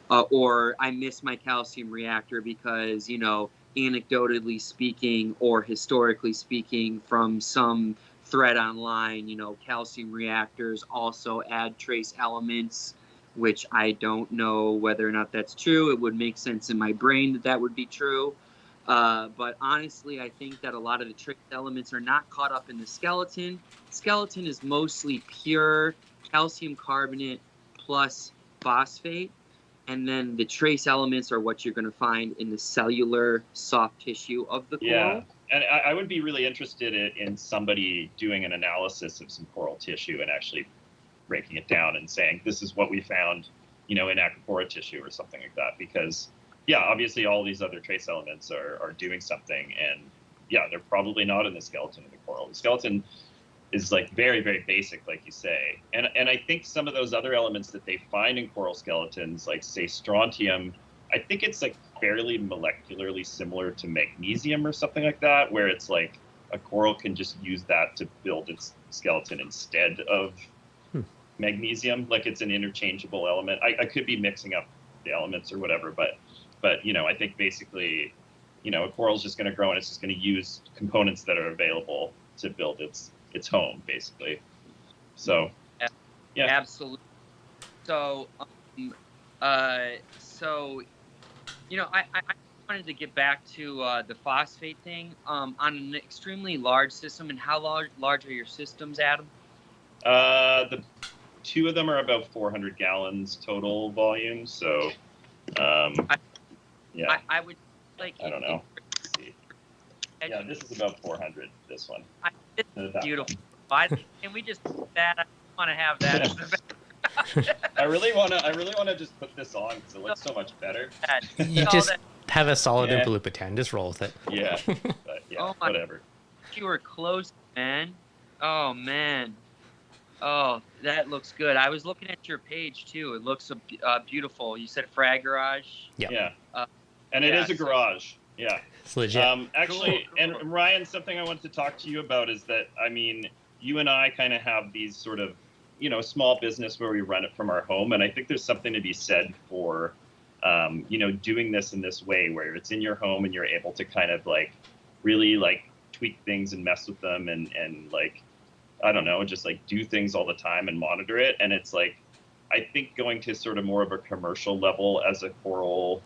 or I miss my calcium reactor because, anecdotally speaking or historically speaking from some thread online, calcium reactors also add trace elements, which I don't know whether or not that's true. It would make sense in my brain that would be true. But honestly, I think that a lot of the trace elements are not caught up in the skeleton. Skeleton is mostly pure calcium carbonate plus phosphate. And then the trace elements are what you're going to find in the cellular soft tissue of the coral. Yeah, and I would be really interested in somebody doing an analysis of some coral tissue and actually breaking it down and saying, this is what we found, in acropora tissue or something like that. Because, obviously all these other trace elements are doing something. And, they're probably not in the skeleton of the coral. The skeleton is like very, very basic, like you say. And I think some of those other elements that they find in coral skeletons, like, say, strontium, I think it's like fairly molecularly similar to magnesium or something like that, where it's like a coral can just use that to build its skeleton instead of magnesium. Like, it's an interchangeable element. I could be mixing up the elements or whatever, but I think basically, a coral is just going to grow and it's just going to use components that are available to build its home, basically. So, yeah, absolutely. So, I wanted to get back to the phosphate thing on an extremely large system. And how large are your systems, Adam? The two of them are about 400 gallons total volume. So, I would like. I don't know. Let's see. Yeah, this is about 400. This one. It's beautiful. Can we just do that? I want to have that. I really want to just put this on because it looks so much better. You just have a solid Oompa 10. Just roll with it. Yeah, but whatever. You were close, man. Oh, man. Oh, that looks good. I was looking at your page, too. It looks beautiful. You said Frag Garage? Yeah. And it is a garage. Yeah. It's legit. Actually, cool. And Ryan, something I wanted to talk to you about is that, I mean, you and I kind of have these sort of, small business where we run it from our home. And I think there's something to be said for, doing this in this way where it's in your home and you're able to kind of like really like tweak things and mess with them and like, I don't know, just like do things all the time and monitor it. And it's like, I think going to sort of more of a commercial level as a coral,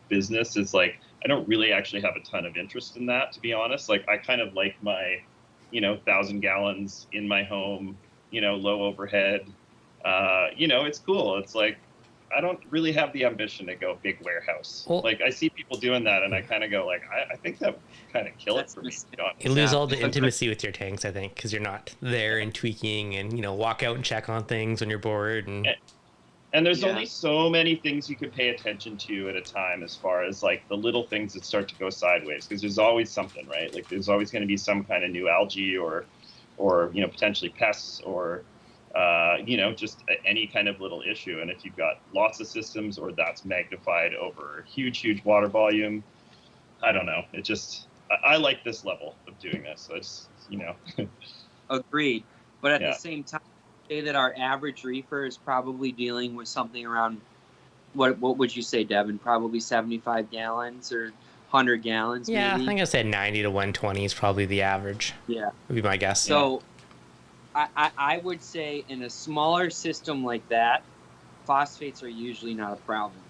business is like, I don't really actually have a ton of interest in that, to be honest. Like, I kind of like my, 1,000 gallons in my home, low overhead. It's cool. It's like, I don't really have the ambition to go big warehouse. Well, like, I see people doing that, and I kind of go like, I think that would kind of kill it for me. You lose all the intimacy with your tanks, I think, because you're not there and tweaking and, walk out and check on things when you're bored. And there's only so many things you can pay attention to at a time, as far as like the little things that start to go sideways, because there's always something, right? Like, there's always going to be some kind of new algae or potentially pests or just any kind of little issue. And if you've got lots of systems, or that's magnified over huge water volume, I don't know. It just, I like this level of doing this. So it's, Agreed. But at the same time, say that our average reefer is probably dealing with something around, what would you say, Devin? Probably 75 gallons or 100 gallons, yeah, maybe? I think I said 90 to 120 is probably the average. Yeah. Would be my guess. So I would say in a smaller system like that, phosphates are usually not a problem.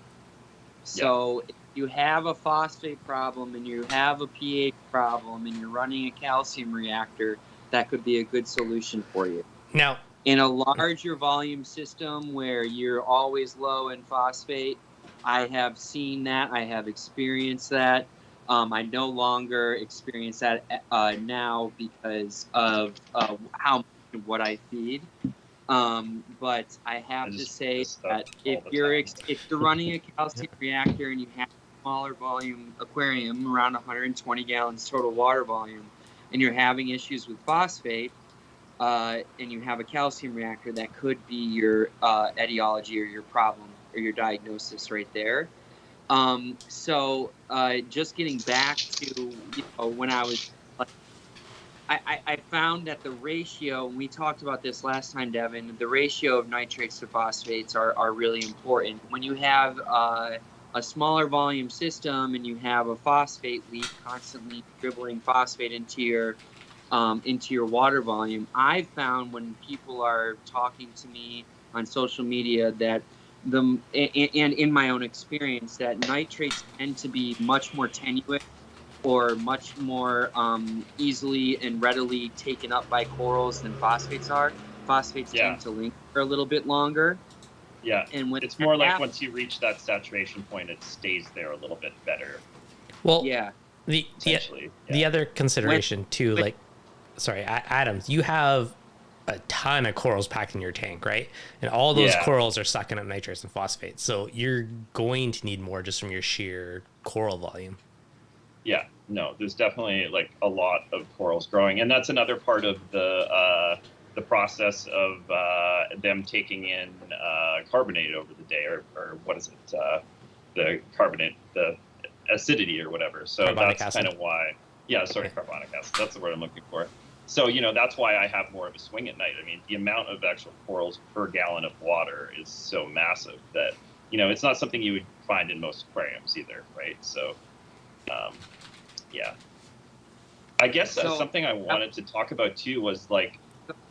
So if you have a phosphate problem and you have a pH problem and you're running a calcium reactor, that could be a good solution for you. Now, in a larger volume system where you're always low in phosphate, I have seen that. I have experienced that. I no longer experience that now because of how much of what I feed. But I have to say that if you're running a calcium reactor and you have a smaller volume aquarium, around 120 gallons total water volume, and you're having issues with phosphate, and you have a calcium reactor, that could be your etiology or your problem or your diagnosis right there. So just getting back to when I was, I found that the ratio, and we talked about this last time, Devin, the ratio of nitrates to phosphates are really important. When you have a smaller volume system and you have a phosphate leak constantly dribbling phosphate into your water volume, I've found when people are talking to me on social media that and in my own experience, that nitrates tend to be much more tenuous or much more easily and readily taken up by corals than phosphates are. Phosphates tend to linger a little bit longer. Yeah, and when it's more like once you reach that saturation point, it stays there a little bit better. Well, the other consideration too, Adams, you have a ton of corals packed in your tank, right? And all those corals are sucking up nitrates and phosphates. So you're going to need more just from your sheer coral volume. Yeah, no, there's definitely like a lot of corals growing. And that's another part of the process of them taking in carbonate over the day, or what is it? The carbonate, the acidity or whatever. So carbonic acid. Kind of why. Yeah, sorry, carbonic acid. That's the word I'm looking for. So, that's why I have more of a swing at night. I mean, the amount of actual corals per gallon of water is so massive that, it's not something you would find in most aquariums either, right? So, I guess something I wanted to talk about too was like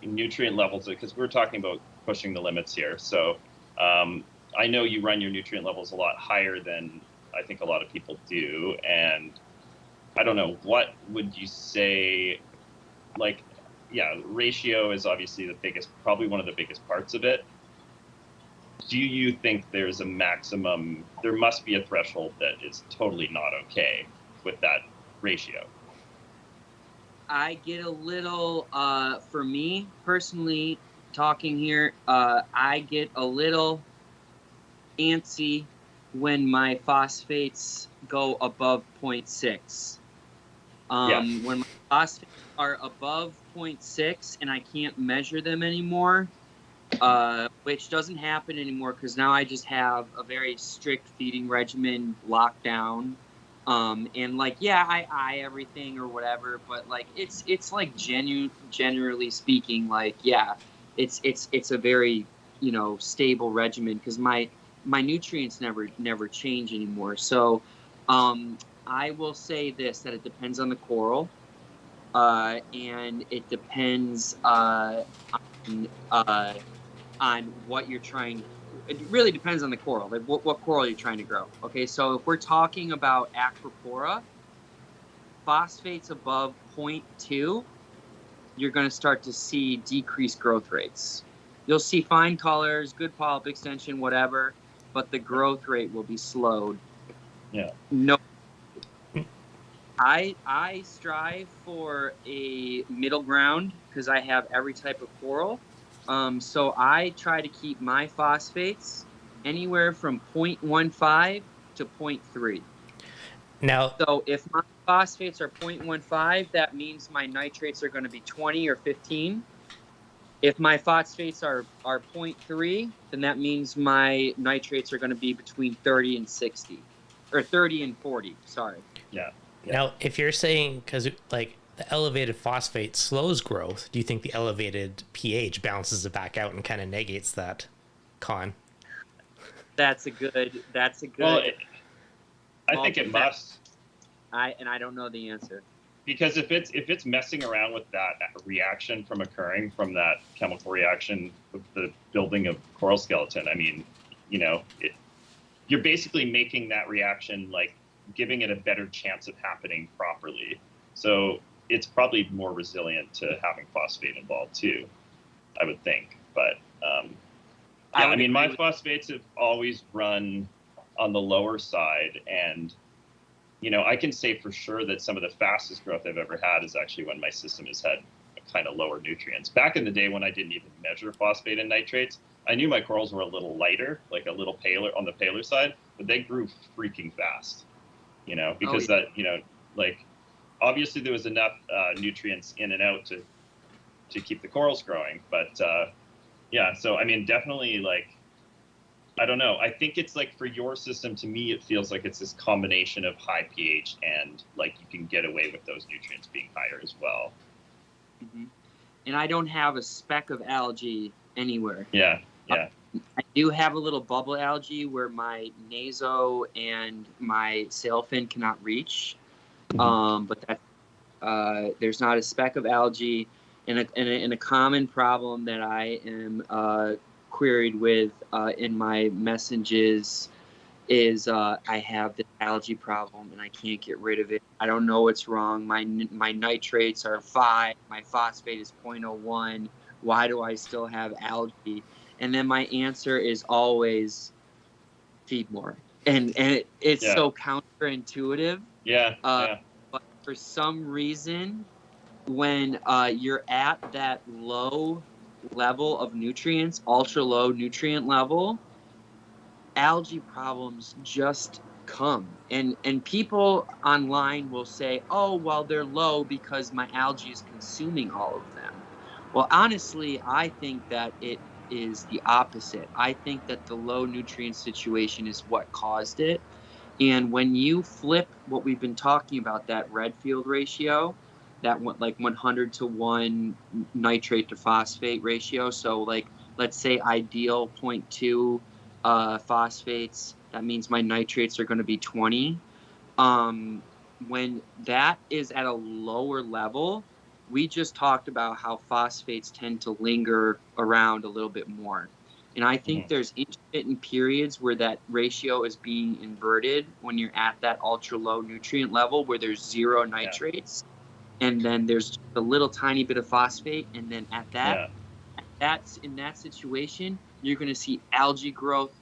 nutrient levels, because we're talking about pushing the limits here. So, I know you run your nutrient levels a lot higher than I think a lot of people do. And I don't know, what would you say? Like, ratio is obviously probably one of the biggest parts of it. Do you think there's a maximum? There must be a threshold that is totally not okay with that ratio. I get a little, for me personally, talking here, I get a little antsy when my phosphates go above 0.6. When my phosphates are above 0.6 and I can't measure them anymore, which doesn't happen anymore because now I just have a very strict feeding regimen locked down. And like, I eye everything or whatever, but like, it's like generally speaking, like, it's a very, stable regimen because my nutrients never change anymore. So, I will say this, that it depends on the coral, and it depends on what you're trying it really depends on the coral, like what coral you're trying to grow. Okay, so if we're talking about Acropora, phosphates above 0.2, you're going to start to see decreased growth rates. You'll see fine colors, good polyp extension, whatever, but the growth rate will be slowed. Yeah. No. I strive for a middle ground because I have every type of coral. So I try to keep my phosphates anywhere from 0.15 to 0.3. Now, So if my phosphates are 0.15, that means my nitrates are going to be 20 or 15. If my phosphates are 0.3, then that means my nitrates are going to be between 30 and 60, or 30 and 40. Sorry. Yeah. Now, if you're saying, because like the elevated phosphate slows growth, do you think the elevated pH balances it back out and kind of negates that con? That's a good. Well, I think it must. I don't know the answer. Because if it's messing around with that reaction from occurring from that chemical reaction with the building of coral skeleton, I mean, you know, you're basically making that reaction, like giving it a better chance of happening properly. So it's probably more resilient to having phosphate involved too, I would think. But I mean, my phosphates have always run on the lower side, and you know, I can say for sure that some of the fastest growth I've ever had is actually when my system has had kind of lower nutrients. Back in the day when I didn't even measure phosphate and nitrates, I knew my corals were a little lighter, like a little paler on the paler side, but they grew freaking fast, you know, because that, you know, like obviously there was enough nutrients in and out to keep the corals growing. But yeah, so I mean, definitely like, I don't know. I think it's like for your system, to me, it feels like it's this combination of high pH and like you can get away with those nutrients being higher as well. Mm-hmm. And I don't have a speck of algae anywhere. Yeah. I do have a little bubble algae where my naso and my sailfin cannot reach. Mm-hmm. But that there's not a speck of algae. And a common problem that I am queried with in my messages is I have this algae problem and I can't get rid of it. I don't know what's wrong. My nitrates are 5. My phosphate is 0.01. Why do I still have algae? And then my answer is always feed more. And it's so counterintuitive. Yeah. But for some reason, when you're at that low level of nutrients, ultra low nutrient level, algae problems just come. And people online will say, oh, well, they're low because my algae is consuming all of them. Well, honestly, I think that it is the opposite. I think that the low nutrient situation is what caused it. And when you flip what we've been talking about, that Redfield ratio, that like 100 to 1 nitrate to phosphate ratio. So like, let's say ideal 0.2 phosphates, that means my nitrates are going to be 20. When that is at a lower level, we just talked about how phosphates tend to linger around a little bit more. And I think there's intermittent periods where that ratio is being inverted when you're at that ultra low nutrient level where there's 0 nitrates. And then there's just a little tiny bit of phosphate, and then at that's in that situation, you're going to see algae growth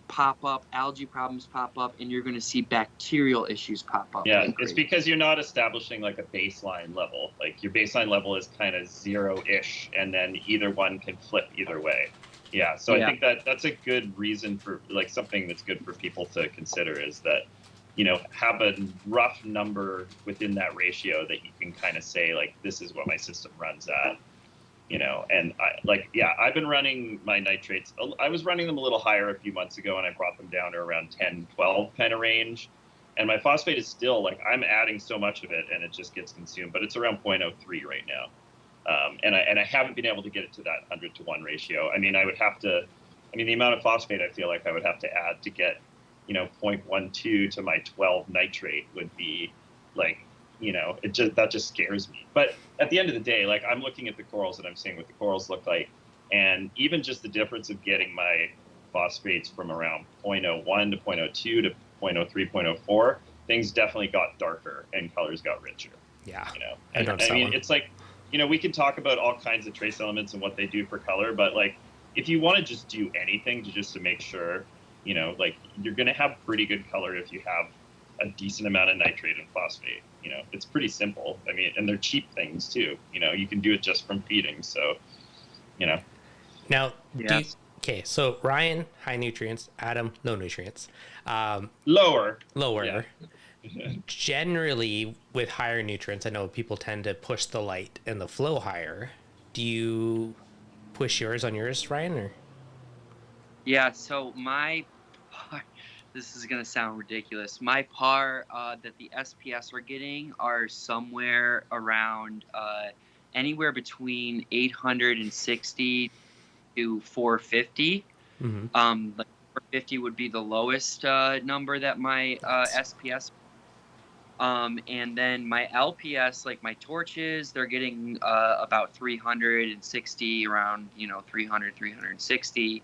pop up, algae problems pop up, and you're going to see bacterial issues pop up. Yeah, it's because you're not establishing like a baseline level. Like your baseline level is kind of 0-ish, and then either one can flip either way. Yeah, so I think that's a good reason for like something that's good for people to consider is that, you know, have a rough number within that ratio that you can kind of say, like, this is what my system runs at, you know. And I've been running my nitrates. I was running them a little higher a few months ago, and I brought them down to around 10, 12 kind of range. And my phosphate is still, like, I'm adding so much of it, and it just gets consumed. But it's around 0.03 right now. And I haven't been able to get it to that 100 to 1 ratio. I mean, the amount of phosphate I feel like I would have to add to get, you know, 0.12 to my 12 nitrate would be like, you know, that just scares me. But at the end of the day, like I'm looking at the corals and I'm seeing what the corals look like. And even just the difference of getting my phosphates from around 0.01 to 0.02 to 0.03, 0.04, things definitely got darker and colors got richer. Yeah. You know, I and noticed I that mean, one. it's like, you know, we can talk about all kinds of trace elements and what they do for color, but like, if you want to just do anything to make sure, you know, like you're going to have pretty good color if you have a decent amount of nitrate and phosphate. You know, it's pretty simple. I mean, and they're cheap things too. You know, you can do it just from feeding. So, you know. Now, Yes. okay, so Ryan, high nutrients. Adam, no nutrients. Lower. Lower. Yeah. Generally, with higher nutrients, I know people tend to push the light and the flow higher. Do you push yours on yours, Ryan? Or? Yeah, so my par, this is going to sound ridiculous. My par that the SPS are getting are somewhere around anywhere between 860 to 450. Mm-hmm. Like 450 would be the lowest number that my SPS. And then my LPS, like my torches, they're getting about 360, around 300, 360.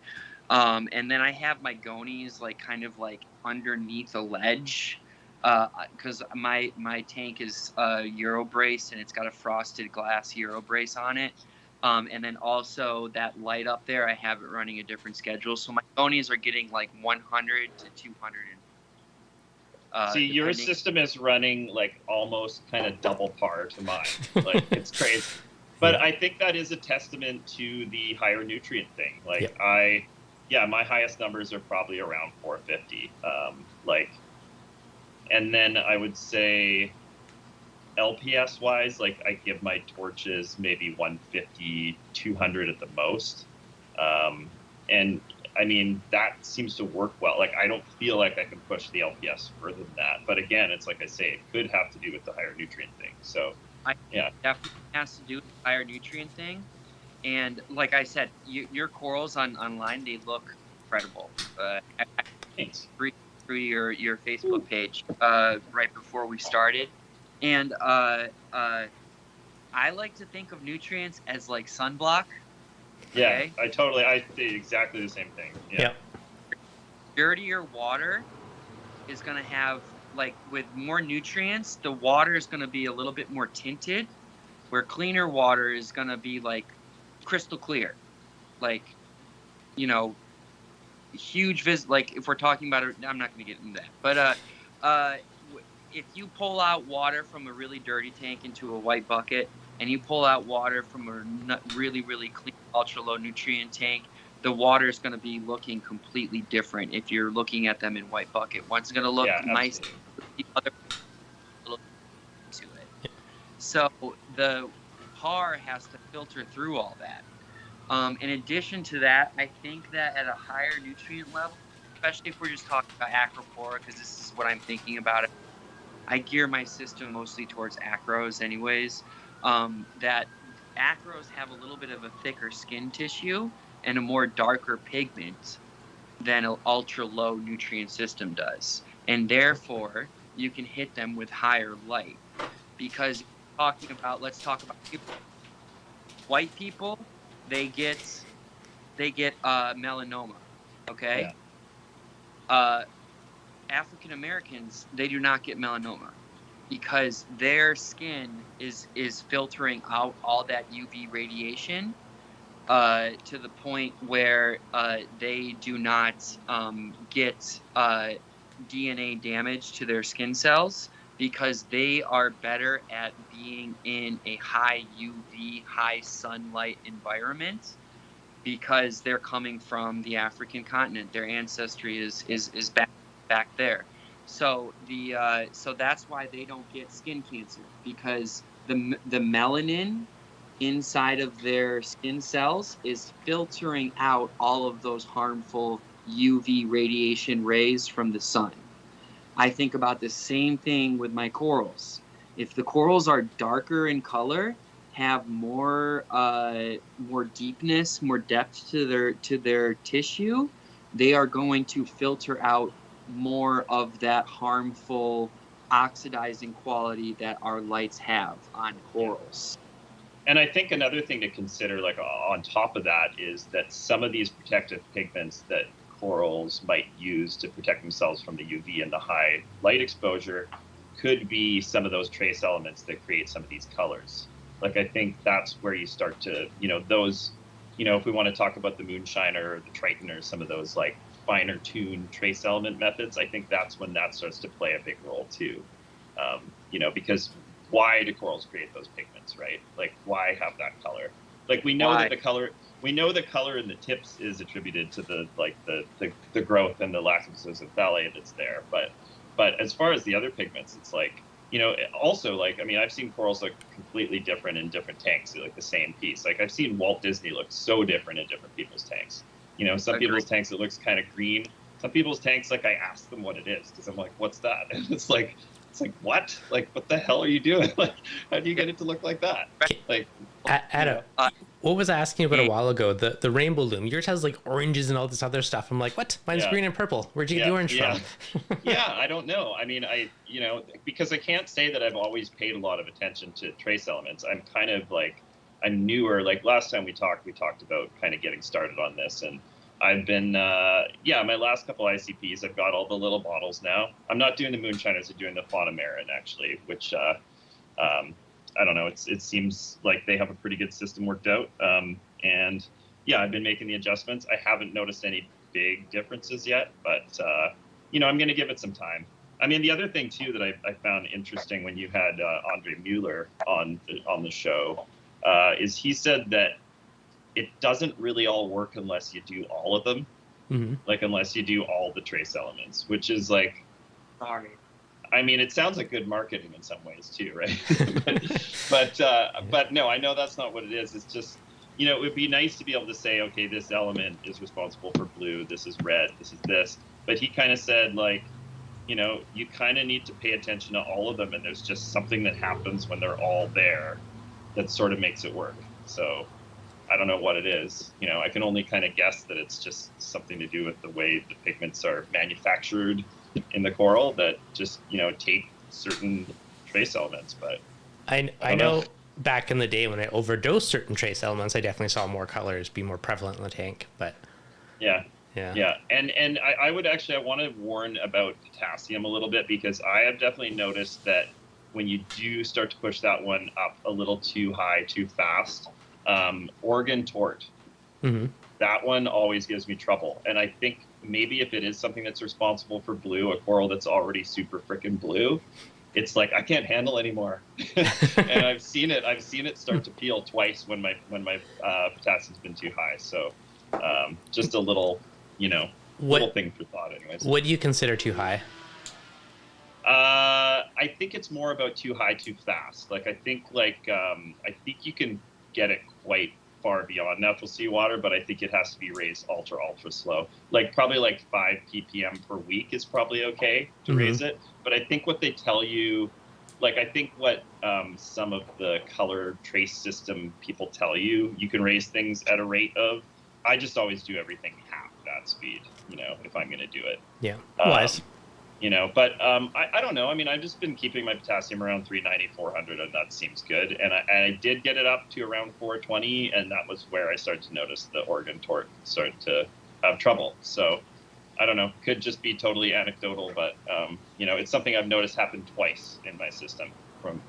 And then I have my gonies like kind of like underneath a ledge, because my tank is Euro braced and it's got a frosted glass Euro brace on it. And then also that light up there, I have it running a different schedule. So my gonies are getting like 100 to 200. See, your depending. system is running like almost kind of double par to mine. Like, it's crazy. But I think that is a testament to the higher nutrient thing. Like, my highest numbers are probably around 450. And then I would say LPS wise, like I give my torches maybe 150, 200 at the most. And I mean, that seems to work well. Like, I don't feel like I can push the LPS further than that. But again, it's like I say, it could have to do with the higher nutrient thing. So, yeah. Definitely has to do with the higher nutrient thing. And like I said, your corals online, they look incredible. Thanks. Through your Facebook page right before we started. And I like to think of nutrients as like sunblock. Yeah, okay? I did exactly the same thing. Yeah. Yep. Dirtier water is going to have, like, with more nutrients, the water is going to be a little bit more tinted, where cleaner water is going to be like crystal clear. Like, huge like if we're talking about it, I'm not going to get into that. But if you pull out water from a really dirty tank into a white bucket, and you pull out water from a really, really clean, ultra low nutrient tank, the water is going to be looking completely different if you're looking at them in white bucket. One's going to look nice, the other little to it. So the par has to filter through all that. In addition to that, I think that at a higher nutrient level, especially if we're just talking about acropora, because this is what I'm thinking about it, I gear my system mostly towards acros anyways. That acros have a little bit of a thicker skin tissue and a more darker pigment than an ultra low nutrient system does. And therefore, you can hit them with higher light. Because let's talk about people. White people, they get melanoma, okay? Yeah. African Americans, they do not get melanoma because their skin is filtering out all that UV radiation to the point where they do not get DNA damage to their skin cells, because they are better at being in a high UV, high sunlight environment, because they're coming from the African continent. Their ancestry is back there. So so that's why they don't get skin cancer, because the melanin inside of their skin cells is filtering out all of those harmful UV radiation rays from the sun. I think about the same thing with my corals. If the corals are darker in color, have more deepness, more depth to their tissue, they are going to filter out more of that harmful oxidizing quality that our lights have on corals. And I think another thing to consider, like on top of that, is that some of these protective pigments that corals might use to protect themselves from the UV and the high light exposure could be some of those trace elements that create some of these colors. Like, I think that's where you start to, those, if we want to talk about the moonshiner or the triton or some of those like finer tuned trace element methods, I think that's when that starts to play a big role too. Because why do corals create those pigments, right? Like, why have that color? Like, we know that the color in the tips is attributed to the growth and the lack of phthalate that's there. But as far as the other pigments, it's like, also, like, I mean, I've seen corals look completely different in different tanks, like the same piece. Like, I've seen Walt Disney look so different in different people's tanks. Some people's tanks, it looks kind of green. Some people's tanks, like, I ask them what it is because I'm like, what's that? And it's like, what? Like, what the hell are you doing? Like, how do you get it to look like that? Like, Adam, what was I asking about a while ago? The rainbow loom. Yours has like oranges and all this other stuff. I'm like, what? Mine's green and purple. Where'd you get the orange from? Yeah, I don't know. I mean, because I can't say that I've always paid a lot of attention to trace elements. I'm kind of like, I'm newer. Like, last time we talked about kind of getting started on this, and I've been, my last couple ICPs, I've got all the little bottles now. I'm not doing the moonshiners, I'm doing the fauna marin actually, which, I don't know, it seems like they have a pretty good system worked out. And yeah, I've been making the adjustments. I haven't noticed any big differences yet, but, I'm going to give it some time. I mean, the other thing too that I found interesting when you had Andre Mueller on the show is he said that it doesn't really all work unless you do all of them, like unless you do all the trace elements, which is like, sorry. I mean, it sounds like good marketing in some ways too, right? but no, I know that's not what it is. It's just, it would be nice to be able to say, okay, this element is responsible for blue, this is red, this is this. But he kind of said, like, you kind of need to pay attention to all of them, and there's just something that happens when they're all there that sort of makes it work. So I don't know what it is. I can only kind of guess that it's just something to do with the way the pigments are manufactured in the coral that just, take certain trace elements. But I know back in the day when I overdosed certain trace elements, I definitely saw more colors be more prevalent in the tank. But yeah. And I would actually, I want to warn about potassium a little bit, because I have definitely noticed that when you do start to push that one up a little too high, too fast, Oregon Tort, that one always gives me trouble. And I think maybe if it is something that's responsible for blue, a coral that's already super freaking blue, it's like, I can't handle anymore. And I've seen it start to peel twice when my potassium's been too high. So just a little, little thing for thought anyways. What do you consider too high? I think it's more about too high, too fast. Like, I think you can get it quite far beyond natural seawater, but I think it has to be raised ultra slow. Like, probably like 5 ppm per week is probably okay to raise it. But I think what they tell you, like, I think what some of the color trace system people tell you, you can raise things at a rate of, I just always do everything half that speed, if I'm going to do it. Yeah, wise. But I don't know. I mean, I've just been keeping my potassium around 390, 400, and that seems good. And I did get it up to around 420, and that was where I started to notice the Oregon Tort started to have trouble. So I don't know. Could just be totally anecdotal, but, it's something I've noticed happen twice in my system from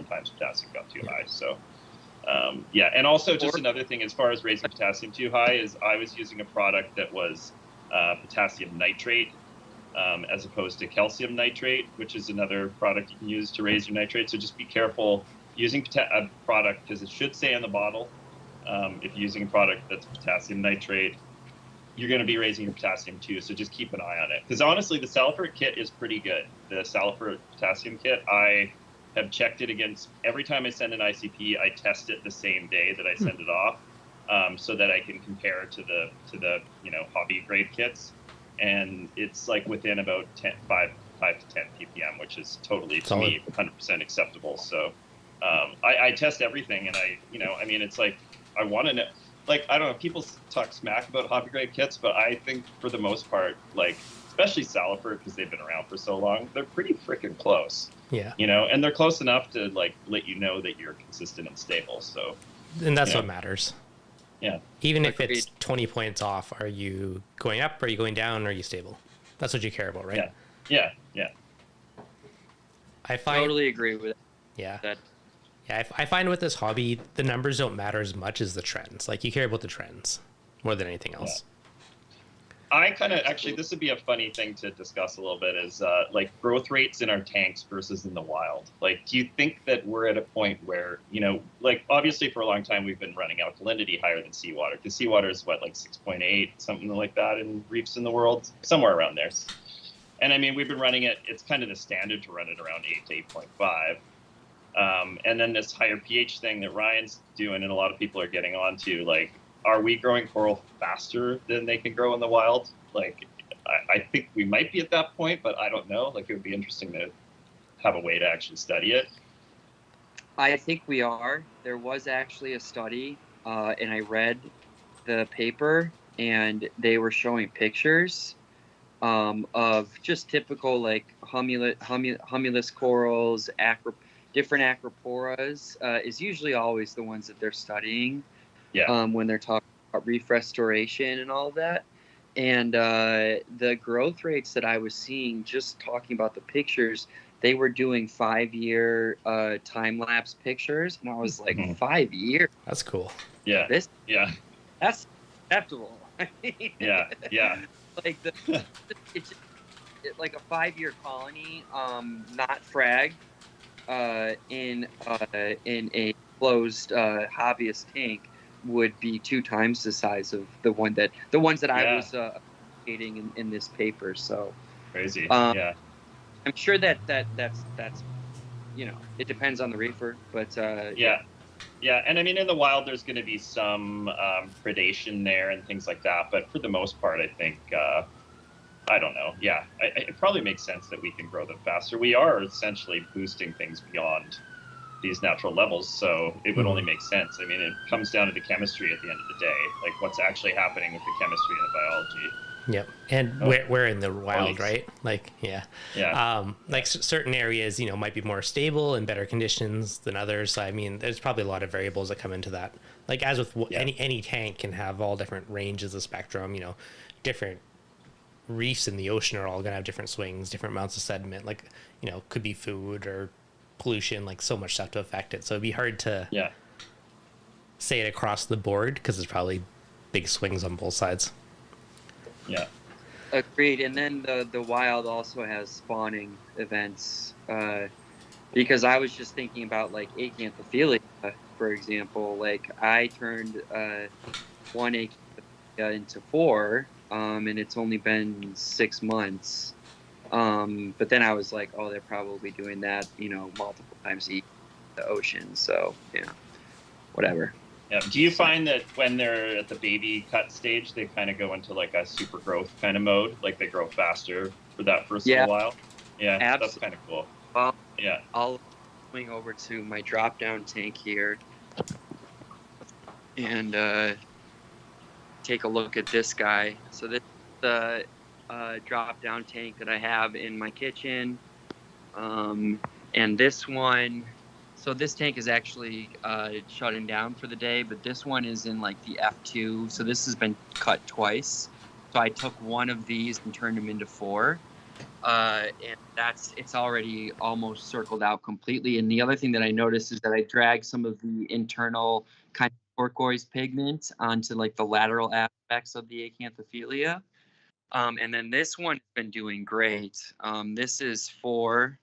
times potassium got too high. So, and also just another thing as far as raising potassium too high is I was using a product that was potassium nitrate, as opposed to calcium nitrate, which is another product you can use to raise your nitrate. So just be careful using a product, because it should say on the bottle, if you're using a product that's potassium nitrate, you're going to be raising your potassium too. So just keep an eye on it. Because honestly, the Salifert kit is pretty good. The Salifert potassium kit, I have checked it against, every time I send an ICP, I test it the same day that I send it off, so that I can compare it to the hobby grade kits. And it's like within about 5 to 10 ppm, which is totally, to me, 100% acceptable. So I test everything, and it's like, I want to know, like, I don't know, people talk smack about hobby grade kits, but I think for the most part, like, especially Salifert, because they've been around for so long, they're pretty freaking close. Yeah. And they're close enough to, like, let you know that you're consistent and stable. So, and that's what matters. Yeah. Even if it's 20 points off, are you going up? Are you going down? Or are you stable? That's what you care about, right? Yeah. I find Totally agree with yeah. that. Yeah, I find with this hobby, the numbers don't matter as much as the trends. Like, you care about the trends more than anything else. I kind of actually, this would be a funny thing to discuss a little bit is like growth rates in our tanks versus in the wild. Like, do you think that we're at a point where, you know, like obviously for a long time we've been running alkalinity higher than seawater, because seawater is what, like 6.8, something like that in reefs in the world, somewhere around there. And I mean, we've been running it, it's kind of the standard to run it around 8 to 8.5. And then this higher pH thing that Ryan's doing and a lot of people are getting onto, like, are we growing coral faster than they can grow in the wild? Like, I think we might be at that point, but I don't know. Like, it would be interesting to have a way to actually study it. I think we are. There was actually a study, and I read the paper, and they were showing pictures of just typical, like, humulus corals, different acroporas is usually always the ones that they're studying. When they're talking about reef restoration and all of that. And the growth rates that I was seeing, just talking about the pictures, they were doing 5-year time-lapse pictures. And I was like, 5 years? That's cool. Yeah. That's acceptable. Yeah. Like, it's like a 5-year colony, not frag, in a closed hobbyist tank would be 2 times the size of the ones that I was creating in this paper. So crazy. I'm sure that's you know, it depends on the reefer, but yeah. And I mean, in the wild there's going to be some predation there and things like that, but for the most part I think I don't know. It probably makes sense that we can grow them faster. We are essentially boosting things beyond these natural levels, so it would only make sense. I mean, it comes down to the chemistry at the end of the day, like what's actually happening with the chemistry and the biology. Yep. And we're in the wild, right? Like, like certain areas, you know, might be more stable and better conditions than others. I mean, there's probably a lot of variables that come into that. Like, as with any tank can have all different ranges of spectrum, you know, different reefs in the ocean are all going to have different swings, different amounts of sediment, like, you know, could be food or pollution, like so much stuff to affect it. So it'd be hard to say it across the board because there's probably big swings on both sides. Yeah. Agreed. And then the wild also has spawning events, because I was just thinking about like Acanthophila, for example. Like, I turned 1 Acanthophila into 4, and it's only been 6 months. But then I was like, oh, they're probably doing that, you know, multiple times in the ocean. So, whatever. Yeah. Do you find that when they're at the baby cut stage, they kind of go into like a super growth kind of mode, like they grow faster for that first little while? Yeah, absolutely. That's kind of cool. Well, I'll swing over to my drop-down tank here and take a look at this guy. So this is the drop-down tank that I have in my kitchen, and this one. So this tank is actually shutting down for the day, but this one is in like the F2. So this has been cut twice. So I took one of these and turned them into 4. And it's already almost circled out completely. And the other thing that I noticed is that I dragged some of the internal kind of turquoise pigment onto like the lateral aspects of the Acanthophilia. And then this one's been doing great. This is 4.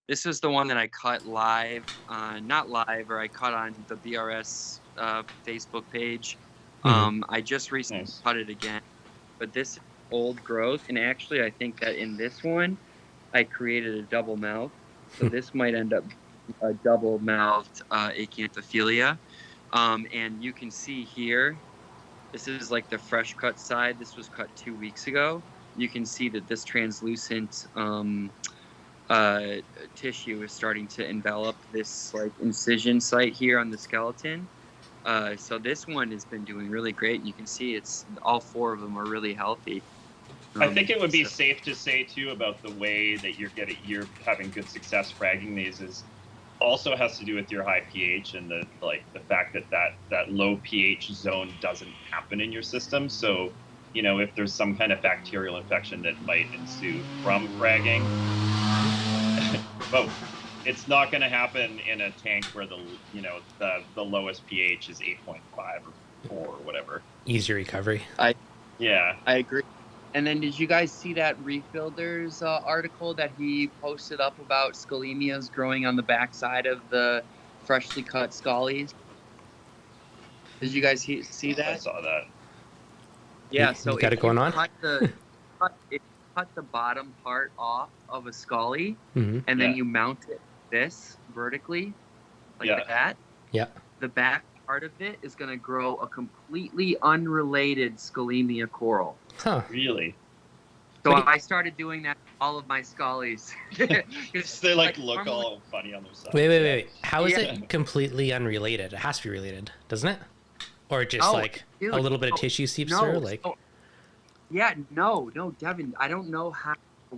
This is the one that I cut live, not live, or I cut on the BRS Facebook page. I just recently cut it again, but this is old growth. And actually, I think that in this one, I created a double mouth. So this might end up a double mouthed Acanthophilia. And you can see here, this is like the fresh cut side. This was cut 2 weeks ago. You can see that this translucent tissue is starting to envelop this like incision site here on the skeleton. So this one has been doing really great. You can see it's all 4 of them are really healthy. I think it would be safe to say too about the way that you're having good success fragging these is also has to do with your high pH and the fact that low pH zone doesn't happen in your system. So, if there's some kind of bacterial infection that might ensue from fragging, but it's not going to happen in a tank where the lowest pH is 8.5 or 4 or whatever. Easier recovery. I Yeah. I agree. And then did you guys see that Reef Builders article that he posted up about scalemias growing on the backside of the freshly cut scallies? Did you guys see that? I saw that. Yeah, so got it going on? If you cut the bottom part off of a scully, Mm-hmm. and then Yeah. you mount it this vertically, like Yeah. that, Yeah. the back part of it is going to grow a completely unrelated scalemia coral. Huh. Really? So But I started doing that to all of my scullies. They look all funny on their side. Wait. How is Yeah. it completely unrelated? It has to be related, doesn't it? Or just Oh, like dude, a little bit of no, tissue seeps no, through? Like, so- yeah, no, Devin. I don't know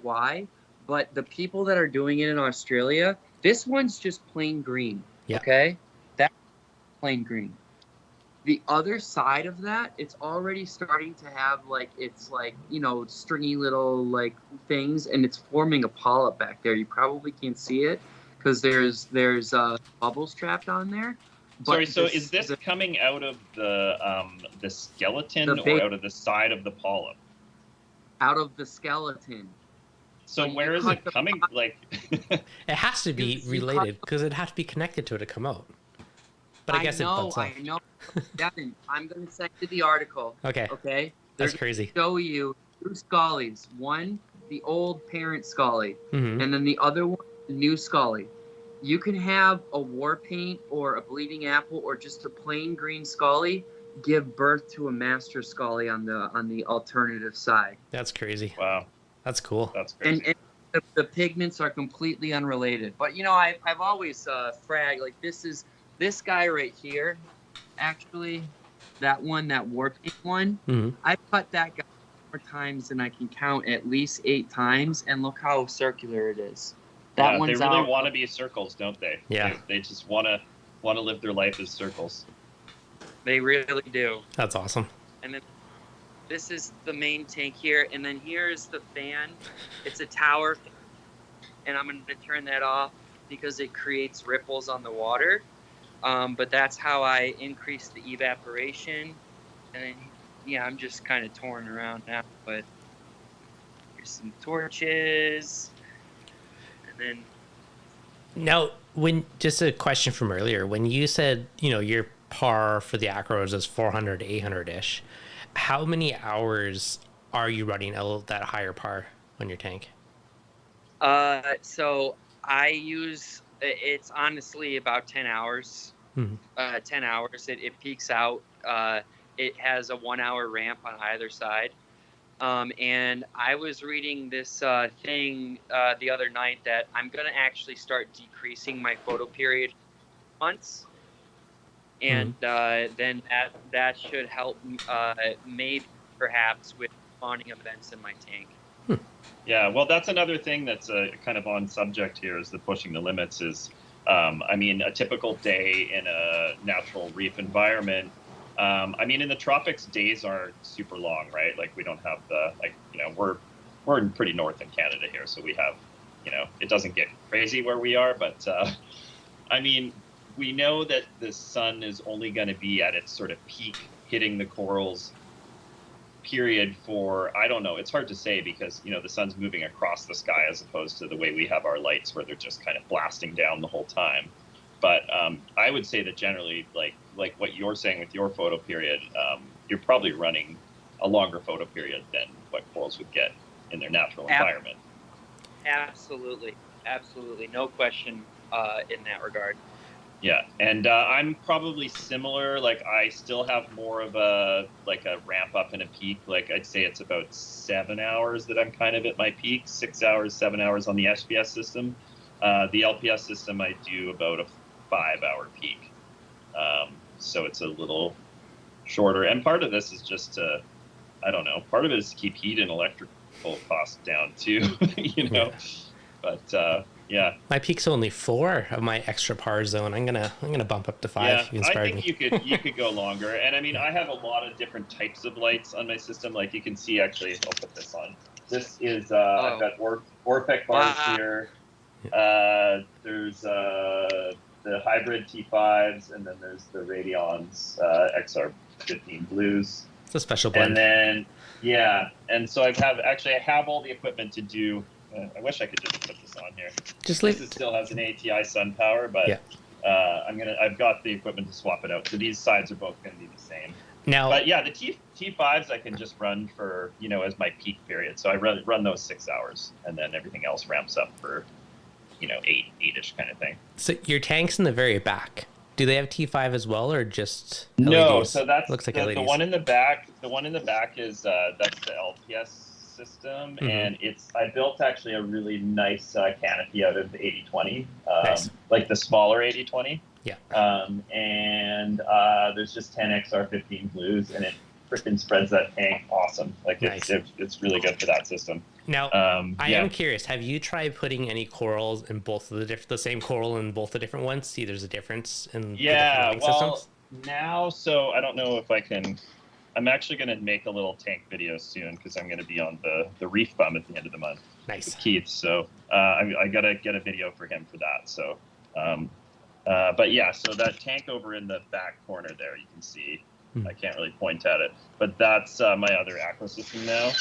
why, but the people that are doing it in Australia, this one's just plain green. Yeah. Okay, that's plain green. The other side of that, it's already starting to have stringy little things, and it's forming a polyp back there. You probably can't see it because there's bubbles trapped on there. Sorry, so is this coming out of the skeleton or out of the side of the polyp? Out of the skeleton. So you where is cut it the coming? it has to be you related because it'd have to be connected to it to come out. But I guess it builds up. I know. Devin, I'm going to send you the article. Okay. Okay? That's They're crazy. gonna show you two scullies. One, the old parent scully, Mm-hmm. and then the other one, the new scully. You can have a war paint or a bleeding apple or just a plain green scully give birth to a master scully on the alternative side. That's crazy. Wow, That's cool. that's crazy. And the pigments are completely unrelated. But I've always this guy right here, actually, that war paint one. Mm-hmm. I've cut that guy more times than I can count, at least 8 times, and look how circular it is. That one's they really out. want to be circles, don't they? Yeah. They just want to live their life as circles. They really do. That's awesome. And then this is the main tank here, and then here's the fan. It's a tower, and I'm going to turn that off because it creates ripples on the water. But that's how I increase the evaporation. And then, yeah, I'm just kind of touring around now, but here's some torches. And then Now, just a question from earlier, when you said, your par for the acros is 400 to 800-ish, how many hours are you running that higher par on your tank? so I use, it's honestly about 10 hours. Mhm. 10 hours. It peaks out. It has a 1-hour ramp on either side. And I was reading this thing the other night that I'm going to actually start decreasing my photo period months. And then that should help maybe perhaps with spawning events in my tank. Yeah, well, that's another thing that's kind of on subject here is the pushing the limits is, a typical day in a natural reef environment. In the tropics, days aren't super long, right? Like we don't have we're in pretty north in Canada here, so we have, it doesn't get crazy where we are, but we know that the sun is only going to be at its sort of peak hitting the corals period for, I don't know, it's hard to say because, the sun's moving across the sky as opposed to the way we have our lights where they're just kind of blasting down the whole time. But I would say that generally, like what you're saying with your photo period, you're probably running a longer photo period than what corals would get in their natural environment. Absolutely. No question in that regard. Yeah, and I'm probably similar. Like I still have more of a ramp up and a peak. Like I'd say it's about 7 hours that I'm kind of at my peak. 6 hours, 7 hours on the SPS system. The LPS system I do about a 5-hour peak. So it's a little shorter. And part of this is just part of it is to keep heat and electrical costs down too. But Yeah. My peak's only 4 of my extra par zone. I'm gonna bump up to 5. Yeah, You I inspired think me. you could go longer. And I mean, I have a lot of different types of lights on my system. Like you can see, actually, I'll put this on. This is I've got Orpec bars here. There's the hybrid T5s, and then there's the Radions XR15 blues. It's a special blend. And then and so I have all the equipment to do. I wish I could just put this on here. Just leave it. Still has an ATI sun power, but yeah. I've got the equipment to swap it out. So these sides are both gonna be the same. Now, but yeah, the T5s I can just run for as my peak period. So I run those 6 hours, and then everything else ramps up for 8-ish kind of thing. So your tank's in the very back. Do they have T5 as well, or just LEDs? No, so that's looks like the one in the back. The one in the back is that's the LPS system, and I built actually a really nice canopy out of the 80/20, nice. like the smaller 80/20. Yeah. And there's just 10 XR15 blues, and it freaking spreads that tank awesome. Like it's really good for that system. Now, I am curious. Have you tried putting any corals in both of the same coral in both the different ones? See, there's a difference in the different systems? Now, so I don't know if I can. I'm actually going to make a little tank video soon because I'm going to be on the Reef Bum at the end of the month. Nice. With Keith. So I got to get a video for him for that. So, but yeah, so that tank over in the back corner there, you can see. I can't really point at it, but that's my other aqua system now,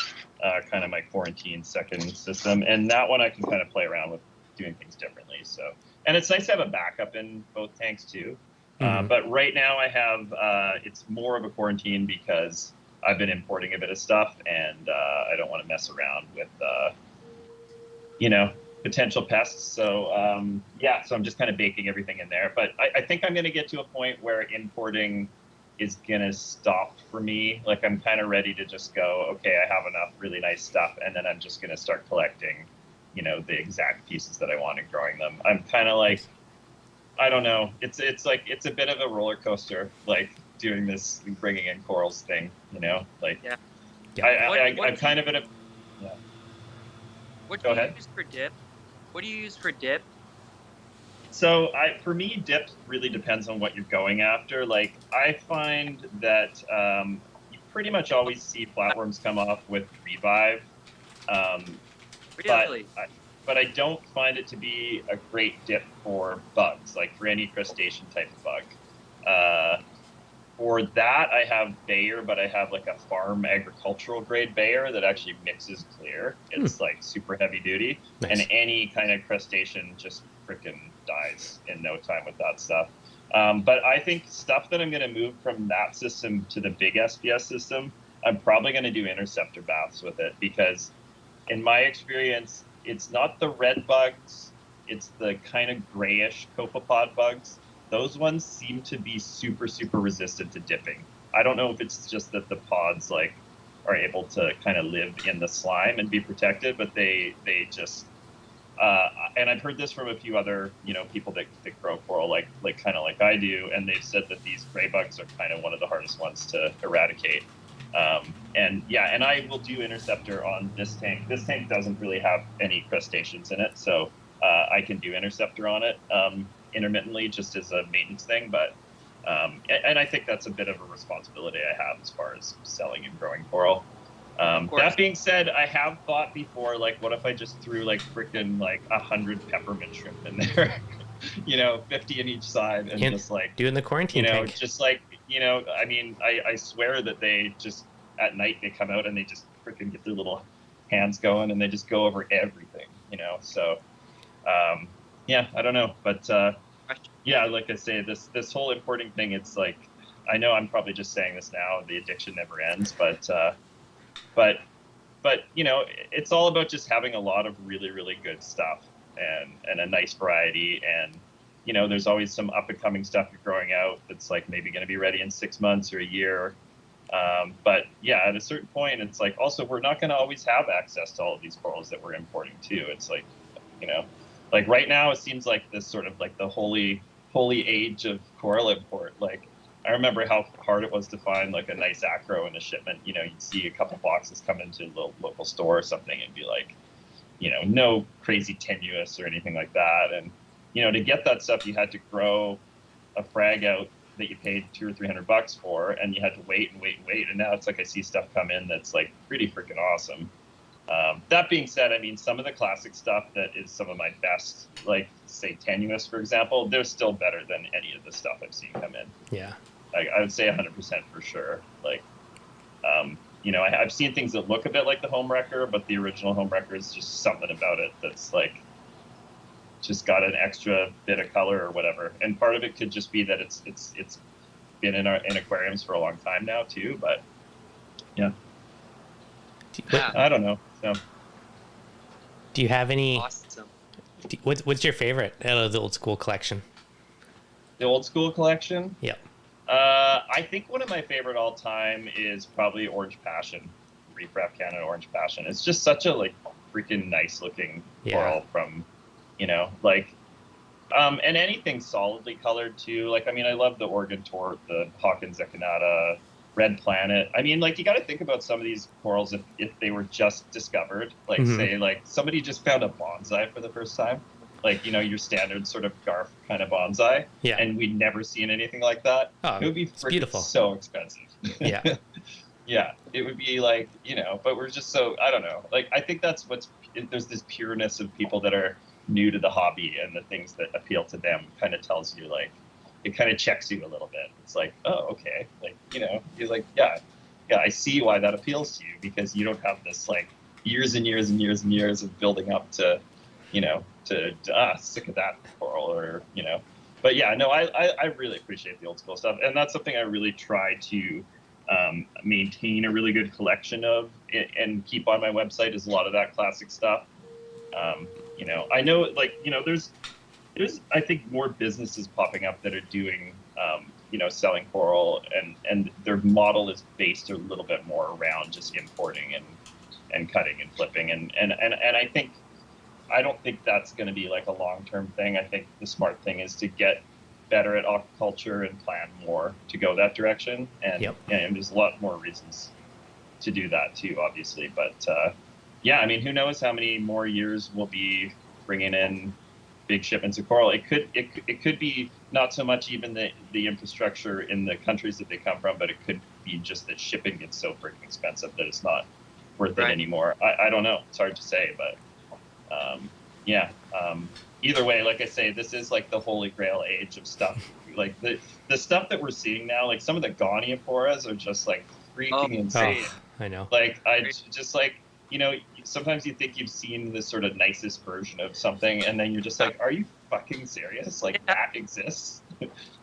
kind of my quarantine second system. And that one I can kind of play around with doing things differently. So, and it's nice to have a backup in both tanks too. But right now I have, it's more of a quarantine because I've been importing a bit of stuff, and I don't want to mess around with, potential pests. So so I'm just kind of baking everything in there. But I think I'm going to get to a point where importing is going to stop for me. Like I'm kind of ready to just go, okay, I have enough really nice stuff. And then I'm just going to start collecting, the exact pieces that I want and growing them. I'm kind of like, I don't know. It's like, it's a bit of a roller coaster, like doing this, bringing in corals thing, like, I'm kind of in a, What do you use for dip? What do you use for dip? So for me, dip really depends on what you're going after. Like I find that you pretty much always see flatworms come off with revive. Really? But I don't find it to be a great dip for bugs, like for any crustacean type of bug. For that, I have Bayer, but I have like a farm agricultural grade Bayer that actually mixes clear. It's like super heavy duty, and any kind of crustacean just freaking dies in no time with that stuff. But I think stuff that I'm going to move from that system to the big SPS system, I'm probably going to do interceptor baths with it, because in my experience, it's not the red bugs, it's the kind of grayish copepod bugs. Those ones seem to be super, super resistant to dipping. I don't know if it's just that the pods like are able to kind of live in the slime and be protected, but they just and I've heard this from a few other people that grow coral like kind of like I do, and they've said that these gray bugs are kind of one of the hardest ones to eradicate. And I will do interceptor on this tank. This tank doesn't really have any crustaceans in it, so I can do interceptor on it intermittently just as a maintenance thing. But and I think that's a bit of a responsibility I have as far as selling and growing coral. That being said, I have thought before, like, what if I just threw like freaking like 100 peppermint shrimp in there, 50 in each side, and just like doing the quarantine tank. Just like, I mean, I swear that they just at night they come out and they just freaking get their little hands going and they just go over everything, So, I don't know, but like I say, this whole importing thing, it's like, I know I'm probably just saying this now, the addiction never ends, but it's all about just having a lot of really, really good stuff and a nice variety. And, there's always some up and coming stuff you're growing out that's like maybe going to be ready in 6 months or a year. But at a certain point, it's like, also, we're not going to always have access to all of these corals that we're importing too. It's like, like right now, it seems like this sort of like the holy age of coral import. Like, I remember how hard it was to find like a nice acro in a shipment. You'd see a couple boxes come into a local store or something and be like, no crazy tenuous or anything like that. And, to get that stuff, you had to grow a frag out that you paid $200 or $300 for, and you had to wait and wait and wait. And now it's like I see stuff come in that's like pretty freaking awesome. That being said, I mean, some of the classic stuff that is some of my best, like say tenuous, for example, they're still better than any of the stuff I've seen come in. Yeah. I would say 100% for sure. Like, I've seen things that look a bit like the home wrecker, but the original home wrecker is just something about it that's like just got an extra bit of color or whatever. And part of it could just be that it's been in aquariums for a long time now too. But yeah, I don't know. So, do you have any? Awesome. What's your favorite out of the old school collection? The old school collection? Yep. I think one of my favorite all time is probably Orange Passion, Reef Wrap Canada Orange Passion. It's just such a like freaking nice looking coral from, and anything solidly colored too. Like, I mean, I love the Oregon Tort, the Hawkins Echinata, Red Planet. I mean, like, you got to think about some of these corals if they were just discovered. Like, say, like somebody just found a bonsai for the first time. Like, your standard sort of Garf kind of bonsai. Yeah. And we'd never seen anything like that. Oh, it would be beautiful. So expensive. Yeah. Yeah. It would be like, but we're just so, I don't know. Like, I think that's there's this pureness of people that are new to the hobby, and the things that appeal to them kind of tells you, like, it kind of checks you a little bit. It's like, oh, okay. Like, you're like, yeah, I see why that appeals to you, because you don't have this like years and years and years and years of building up to, sick of that coral, or, but yeah, no, I really appreciate the old school stuff. And that's something I really try to maintain a really good collection of and keep on my website, is a lot of that classic stuff. I know, like, there's I think more businesses popping up that are doing, selling coral, and their model is based a little bit more around just importing and cutting and flipping. And I don't think that's going to be like a long-term thing. I think the smart thing is to get better at aquaculture and plan more to go that direction. And, and there's a lot more reasons to do that too, obviously. But yeah, I mean, who knows how many more years we'll be bringing in big shipments of coral. It could be not so much even the infrastructure in the countries that they come from, but it could be just that shipping gets so freaking expensive that it's not worth it anymore. I don't know. It's hard to say, but either way, like I say, this is like the holy grail age of stuff. Like the stuff that we're seeing now, like some of the Gonioporas are just like freaking insane. Oh, I know. Like, I just like, sometimes you think you've seen the sort of nicest version of something, and then you're just like, are you fucking serious? Like, that exists?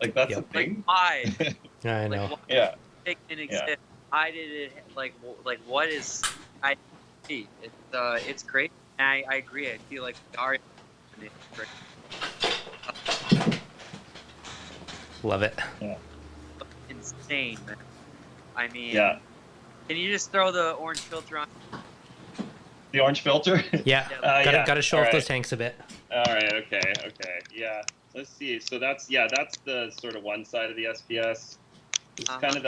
Like, that's a thing? Like, why? I know. Like, yeah. It can exist. Why did it, like what is, it's great. And I agree. I feel like we are great. Love it. Yeah. Insane, man. I mean, can you just throw the orange filter on? The orange filter? Yeah. Gotta show off those tanks a bit. All right. Okay. Yeah. Let's see. So that's the sort of one side of the SPS. It's kind of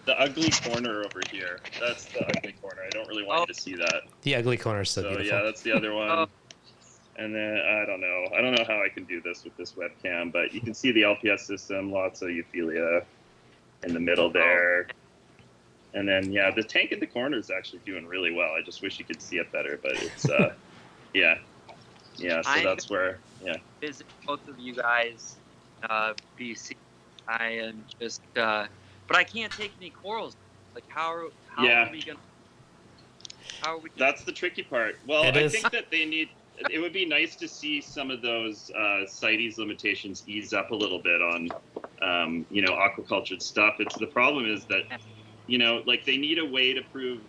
the ugly corner over here. That's the ugly corner. I don't really want you to see that. The ugly corner is so beautiful. Yeah, that's the other one. And then I don't know how I can do this with this webcam, but you can see the LPS system, lots of Euphilia in the middle there. And then, the tank in the corner is actually doing really well. I just wish you could see it better, but it's, so that's where, visit both of you guys, BC. I am just, but I can't take any corals. Like, how are we going to? That's the tricky part. Well, I think that it would be nice to see some of those CITES limitations ease up a little bit on, aquaculture stuff. The problem is that, like, they need a way to prove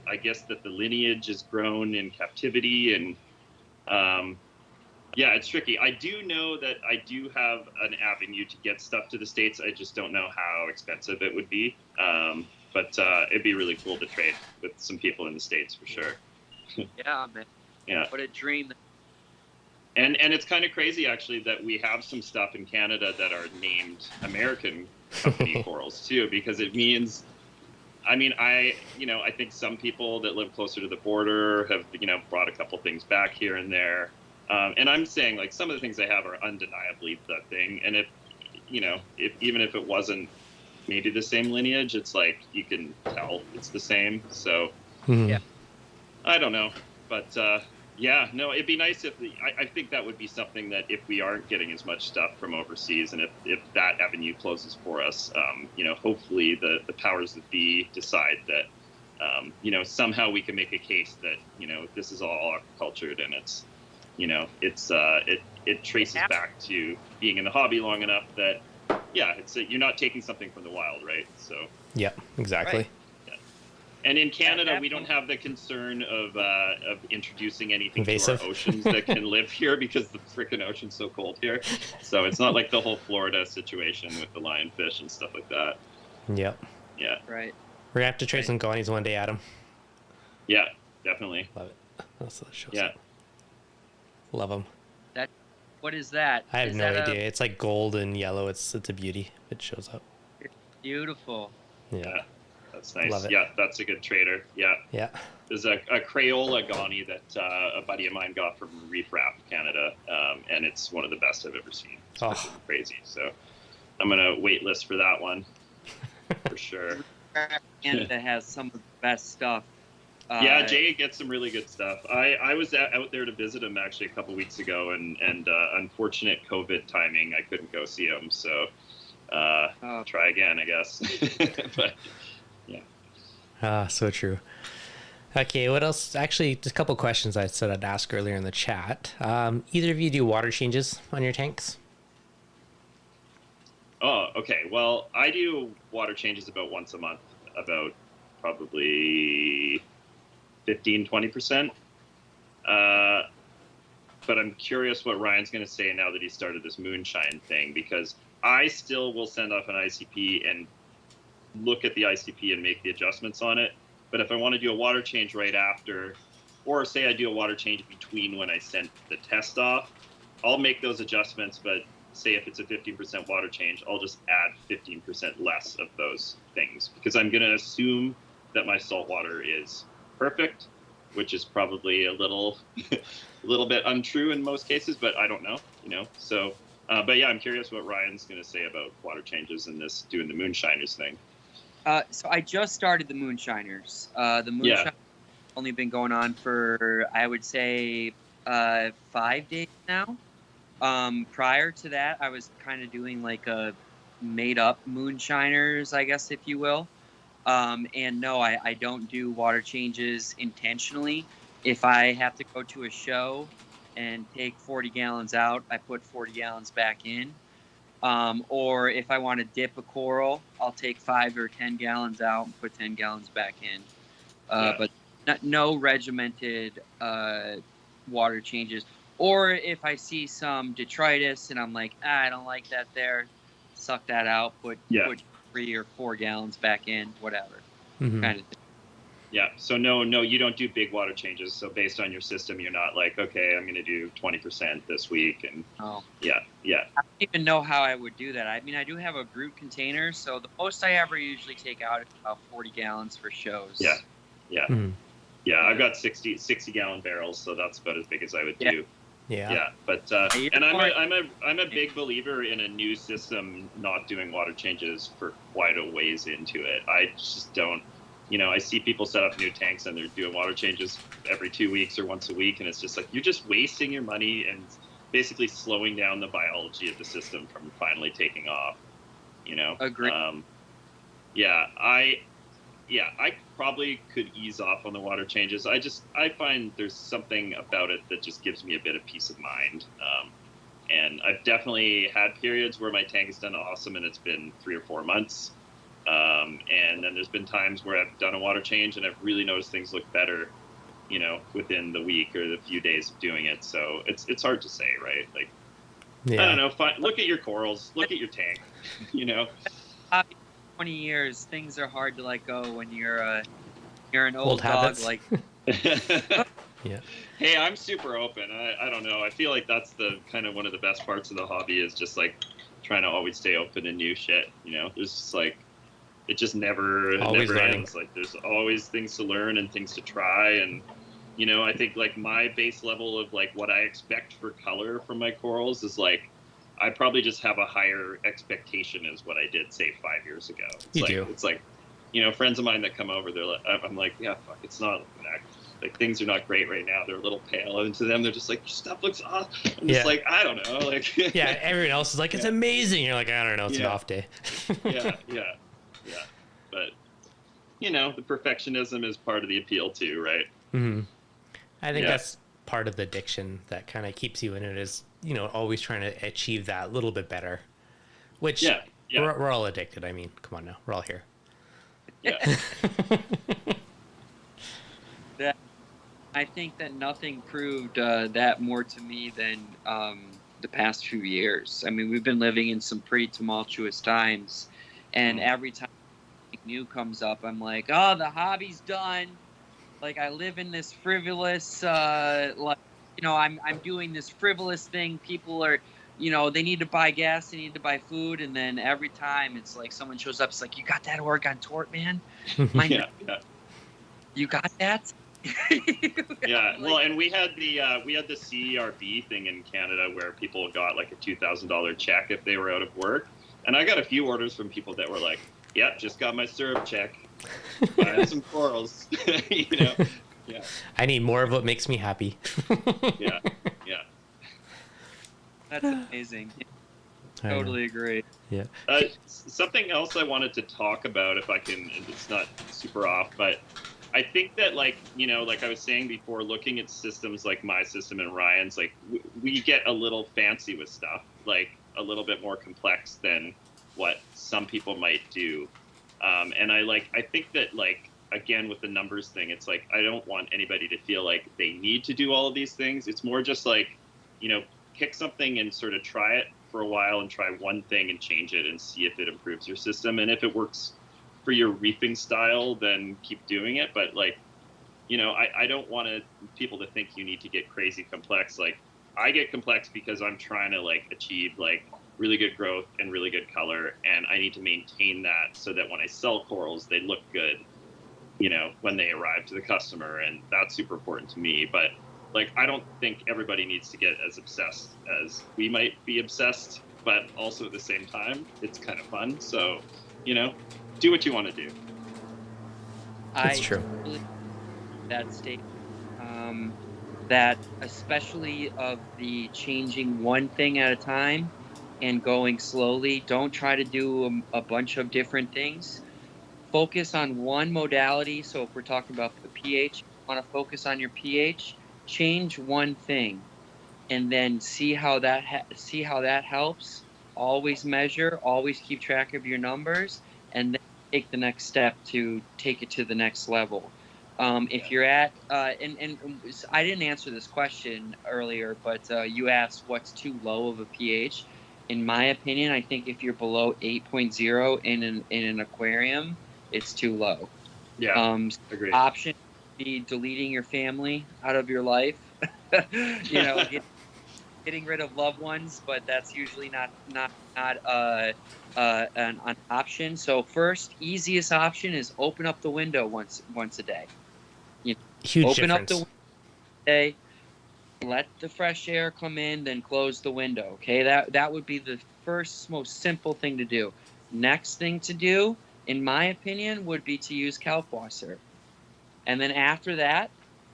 I guess that the lineage is grown in captivity, and it's tricky. I do know that I do have an avenue to get stuff to the States. I just don't know how expensive it would be. But it'd be really cool to trade with some people in the States for sure. Yeah, man. Yeah. What a dream. And it's kind of crazy, actually, that we have some stuff in Canada that are named American company corals too, because it means I mean, I think some people that live closer to the border have, brought a couple things back here and there. And I'm saying, like, some of the things they have are undeniably the thing. And if even if it wasn't maybe the same lineage, it's like you can tell it's the same. So Yeah. I don't know. But yeah, no, it'd be nice if I think that would be something that if we aren't getting as much stuff from overseas, and if that avenue closes for us, hopefully the powers that be decide that, somehow we can make a case that, this is all aquacultured and it's, it traces back to being in the hobby long enough that, yeah, you're not taking something from the wild, right? So. Yeah, exactly. Right. And in Canada, we don't have the concern of introducing anything Invasive. to our oceans that can live here because the frickin' ocean's so cold here. So it's not like the whole Florida situation with the lionfish and stuff like that. Yep. Yeah. Right. We're gonna have to trade some guanies one day, Adam. Yeah, definitely. Love it. That's what it shows Yeah. up. Love them. What is that? I have Is no that idea. It's like gold and yellow. It's a beauty. It shows up. Beautiful. Yeah. That's nice. Love it. Yeah, that's a good trader. Yeah. Yeah. There's a Crayola Gani that a buddy of mine got from Reef Raft Canada, and it's one of the best I've ever seen. It's freaking crazy. So I'm going to wait list for that one for sure. Canada has some of the best stuff. Yeah, Jay gets some really good stuff. I was out there to visit him actually a couple weeks ago, and unfortunate COVID timing, I couldn't go see him. So try again, I guess. But yeah. So true. Okay, what else? Actually, just a couple questions I said I'd ask earlier in the chat. Either of you do water changes on your tanks? Oh, okay. Well, I do water changes about once a month, about probably 15-20%. But I'm curious what Ryan's going to say now that he started this moonshine thing, because I still will send off an ICP and look at the ICP and make the adjustments on it. But if I want to do a water change right after, or say I do a water change between when I send the test off, I'll make those adjustments. But say if it's a 15% water change, I'll just add 15% less of those things, because I'm going to assume that my salt water is perfect, which is probably a little bit untrue in most cases, but I don't know, So, but yeah, I'm curious what Ryan's going to say about water changes and this doing the moonshiners thing. So I just started the moonshiners. The moonshiners only been going on for, I would say, 5 days now. Prior to that, I was kind of doing like a made-up moonshiners, I guess, if you will. And no, I don't do water changes intentionally. If I have to go to a show and take 40 gallons out, I put 40 gallons back in. Or if I want to dip a coral, I'll take 5 or 10 gallons out and put 10 gallons back in. But no regimented water changes. Or if I see some detritus and I'm like, I don't like that there, suck that out, put 3 or 4 gallons back in, whatever, kind of thing. Yeah. So no, you don't do big water changes. So based on your system, you're not like, okay, I'm going to do 20% this week. And yeah. I don't even know how I would do that. I mean, I do have a brute container. So the most I ever usually take out is about 40 gallons for shows. Yeah. Yeah. I've got 60 gallon barrels. So that's about as big as I would do. Yeah. But, and I'm a big believer in a new system, not doing water changes for quite a ways into it. I just don't, I see people set up new tanks and they're doing water changes every 2 weeks or once a week. And it's just like, you're just wasting your money and basically slowing down the biology of the system from finally taking off, Agreed. I probably could ease off on the water changes. I find there's something about it that just gives me a bit of peace of mind. And I've definitely had periods where my tank has done awesome and it's been 3 or 4 months. And then there's been times where I've done a water change and I've really noticed things look better, within the week or the few days of doing it. So it's hard to say, right? Like, I don't know. Look at your corals, look at your tank, 20 years, things are hard to let go when you're an old dog. Habits. Like, yeah. Hey, I'm super open. I don't know. I feel like that's the kind of one of the best parts of the hobby is just like trying to always stay open to new shit. There's just like, it just never ends. Like there's always things to learn and things to try. And, you know, I think like my base level of like what I expect for color from my corals is like, I probably just have a higher expectation as what I did, say, 5 years ago. It's like, you know, friends of mine that come over, they're like, I'm like, yeah, fuck, it's not looking that, like things are not great right now. They're a little pale, and to them, they're just like, your stuff looks off. I'm just like, I don't know, like. Yeah, everyone else is like, it's amazing. You're like, I don't know, it's an off day. yeah. But you know, the perfectionism is part of the appeal too, right? Mm-hmm. I think that's part of the addiction that kind of keeps you in it, is, you know, always trying to achieve that little bit better. Which we're all addicted. I mean, come on now, we're all here. Yeah. I think that nothing proved that more to me than the past few years. I mean, we've been living in some pretty tumultuous times, and every time something new comes up, I'm like, oh, the hobby's done. Like, I live in this frivolous, like, you know, I'm doing this frivolous thing. People are, you know, they need to buy gas, they need to buy food, and then every time it's like someone shows up, it's like, you got that Oregon tort, man? You got that? Yeah, well, and we had the CERB thing in Canada where people got like a $2,000 check if they were out of work, and I got a few orders from people that were like, "Yep, just got my syrup check, buying some corals," you know. Yeah. I need more of what makes me happy. Yeah. That's amazing. Totally agree. Yeah. Something else I wanted to talk about, if I can, it's not super off, but I think that, like, you know, like I was saying before, looking at systems like my system and Ryan's, like we get a little fancy with stuff, like a little bit more complex than what some people might do. And I think that, like, again, with the numbers thing, it's like, I don't want anybody to feel like they need to do all of these things. It's more just like, you know, pick something and sort of try it for a while and try one thing and change it and see if it improves your system. And if it works for your reefing style, then keep doing it. But, like, you know, I don't want people to think you need to get crazy complex. Like, I get complex because I'm trying to, like, achieve, like, really good growth and really good color, and I need to maintain that so that when I sell corals, they look good, you know, when they arrive to the customer, and that's super important to me. But, like, I don't think everybody needs to get as obsessed as we might be obsessed, but also at the same time, it's kind of fun. So, you know, do what you want to do. That's true. That statement, that especially of the changing one thing at a time and going slowly. Don't try to do a bunch of different things. Focus on one modality. So if we're talking about the pH, you want to focus on your pH. Change one thing, and then see how that helps. Always measure. Always keep track of your numbers, and then take the next step to take it to the next level. If you're at, and I didn't answer this question earlier, but you asked what's too low of a pH. In my opinion, I think if you're below 8.0 in an aquarium, it's too low. Yeah, agreed. Option would be deleting your family out of your life. You know, getting rid of loved ones, but that's usually not an option. So first, easiest option is open up the window once a day. You know, Huge open difference. up the window day, let the fresh air come in, then close the window. Okay, that would be the first most simple thing to do. Next thing to do, in my opinion, would be to use Kalkwasser. And then after that,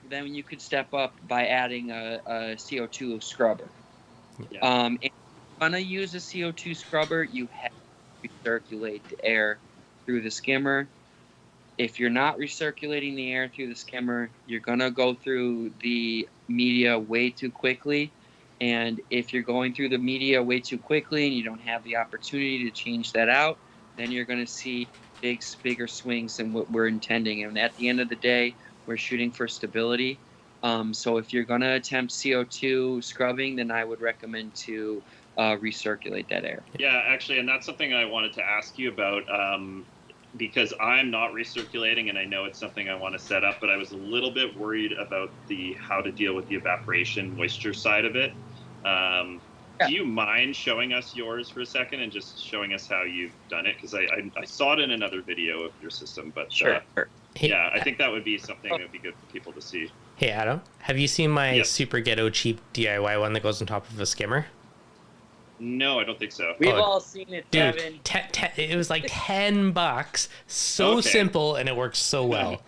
then you could step up by adding a CO2 scrubber. Yeah. If you're going to use a CO2 scrubber, you have to recirculate the air through the skimmer. If you're not recirculating the air through the skimmer, you're going to go through the media way too quickly. And if you're going through the media way too quickly and you don't have the opportunity to change that out, then you're going to see bigger swings than what we're intending. And at the end of the day, we're shooting for stability. So if you're going to attempt CO2 scrubbing, then I would recommend to recirculate that air. Yeah, actually, and that's something I wanted to ask you about, because I'm not recirculating, and I know it's something I want to set up, but I was a little bit worried about how to deal with the evaporation moisture side of it. do you mind showing us yours for a second and just showing us how you've done it? Because I saw it in another video of your system, but Sure. Hey, yeah, I think that would be something that would be good for people to see. hey, Adam, have you seen my Yes. super ghetto cheap DIY one that goes on top of a skimmer? No, I don't think so. We've Oh, all seen it, Dude, Devin. it was like $10. So Okay. simple, and it works so well.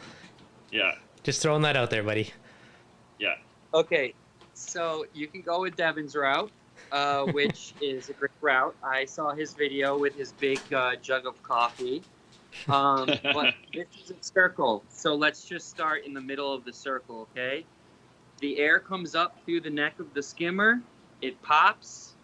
Yeah, Just throwing that out there, buddy. yeah. Okay, so you can go with Devin's route, which is a great route. I saw his video with his big jug of coffee. But this is a circle, so let's just start in the middle of the circle, okay? The air comes up through the neck of the skimmer, it pops,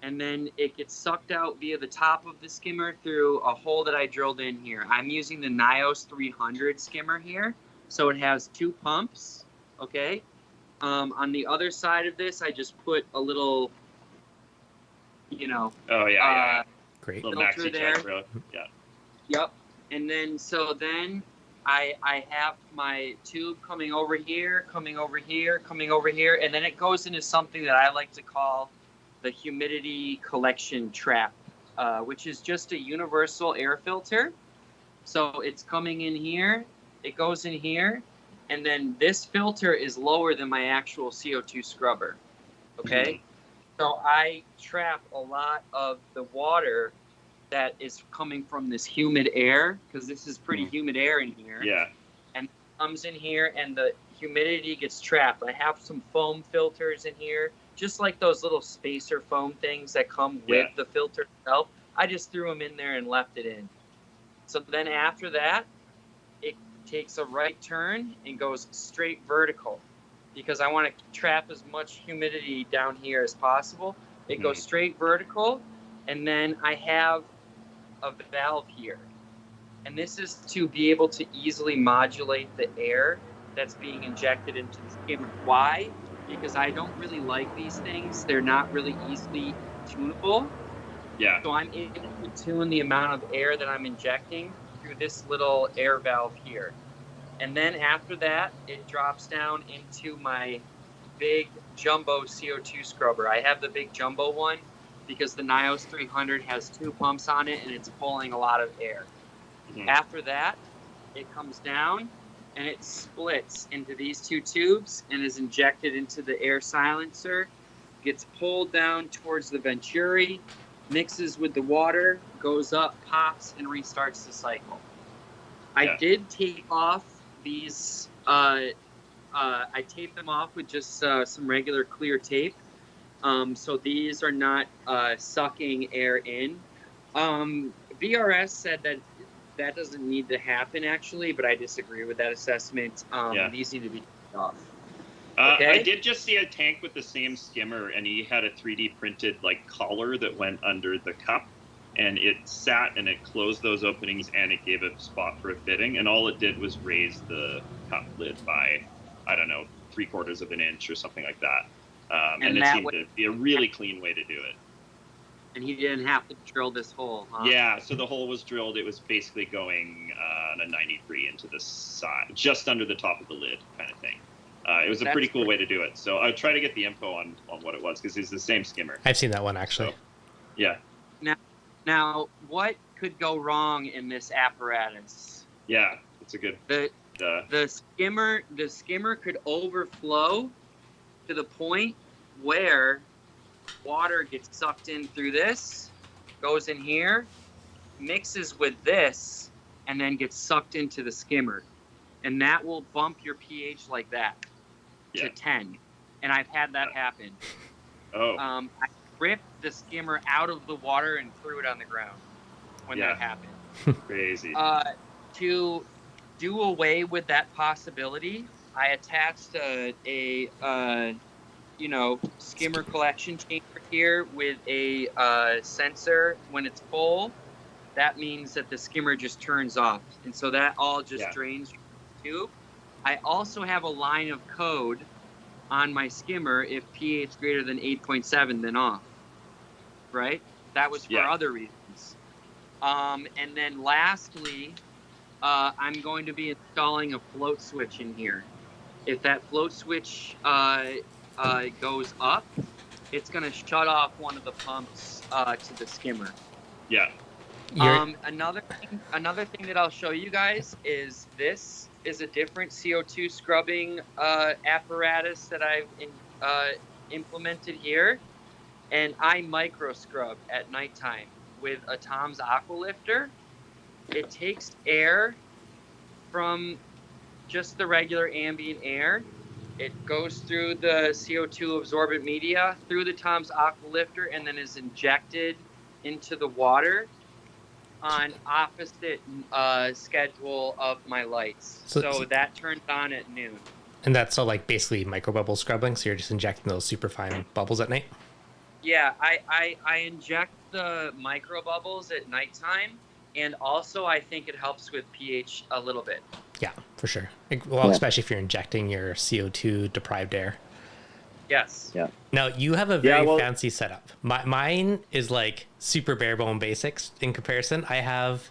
and then it gets sucked out via the top of the skimmer through a hole that I drilled in here. I'm using the Nios 300 skimmer here, so it has 2 pumps, okay? On the other side of this, I just put a little, Oh yeah, Great. little filter maxi there. check, bro. Yeah. Yep. And then, I have my tube coming over here, coming over here, coming over here, and then it goes into something that I like to call the humidity collection trap, which is just a universal air filter. So it's coming in here, it goes in here, and then this filter is lower than my actual CO2 scrubber, okay? So I trap a lot of the water that is coming from this humid air, because this is pretty humid air in here. Yeah. And it comes in here, and the humidity gets trapped. I have some foam filters in here, just like those little spacer foam things that come with the filter itself. I just threw them in there and left it in. So then after that, it takes a right turn and goes straight vertical, because I want to trap as much humidity down here as possible. It goes straight vertical, and then I have a valve here. And this is to be able to easily modulate the air that's being injected into the skimmer. Why? Because I don't really like these things. They're not really easily tunable. Yeah. So I'm able to tune the amount of air that I'm injecting through this little air valve here. And then after that, it drops down into my big jumbo CO2 scrubber. I have the big jumbo one because the Nios 300 has 2 pumps on it and it's pulling a lot of air. After that, it comes down and it splits into these 2 tubes and is injected into the air silencer, gets pulled down towards the venturi, mixes with the water, goes up, pops, and restarts the cycle. I did tape off these, I taped them off with just some regular clear tape. So these are not sucking air in. VRS said that doesn't need to happen actually, but I disagree with that assessment. These need to be taken off. Okay? I did just see a tank with the same skimmer, and he had a 3D printed like collar that went under the cup, and it sat and it closed those openings, and it gave a spot for a fitting, and all it did was raise the cup lid by, I don't know, 3/4 of an inch or something like that. And it seemed to be a really clean way to do it. And he didn't have to drill this hole, huh? Yeah, so the hole was drilled. It was basically going on a 93 into the side, just under the top of the lid kind of thing. It was a pretty cool way to do it. So I'll try to get the info on what it was, because it's the same skimmer. I've seen that one, actually. So, yeah. Now, what could go wrong in this apparatus? Yeah, it's a good... The skimmer could overflow to the point where water gets sucked in through this, goes in here, mixes with this, and then gets sucked into the skimmer. And that will bump your pH like that to 10. And I've had that happen. I ripped the skimmer out of the water and threw it on the ground when that happened. Crazy. To do away with that possibility, I attached a skimmer collection chamber here with a sensor. When it's full, that means that the skimmer just turns off, and so that all just drains from the tube. I also have a line of code on my skimmer if pH greater than 8.7, then off. Right? That was for other reasons. And then lastly, I'm going to be installing a float switch in here. If that float switch goes up, it's going to shut off one of the pumps to the skimmer. Yeah. Another thing that I'll show you guys is this is a different CO2 scrubbing apparatus that I've implemented here, and I micro scrub at nighttime with a Tom's Aqualifter. It takes air from just the regular ambient air. It goes through the CO2 absorbent media through the Tom's Aqualifter and then is injected into the water on opposite schedule of my lights. So that turns on at noon. And that's so like basically micro bubble scrubbing. So you're just injecting those super fine bubbles at night. Yeah, I inject the micro bubbles at nighttime, and also I think it helps with pH a little bit. Yeah, for sure. Well, especially if you're injecting your CO2 deprived air. Yes. Yeah. Now you have a very fancy setup. Mine is like super bare bone basics in comparison. I have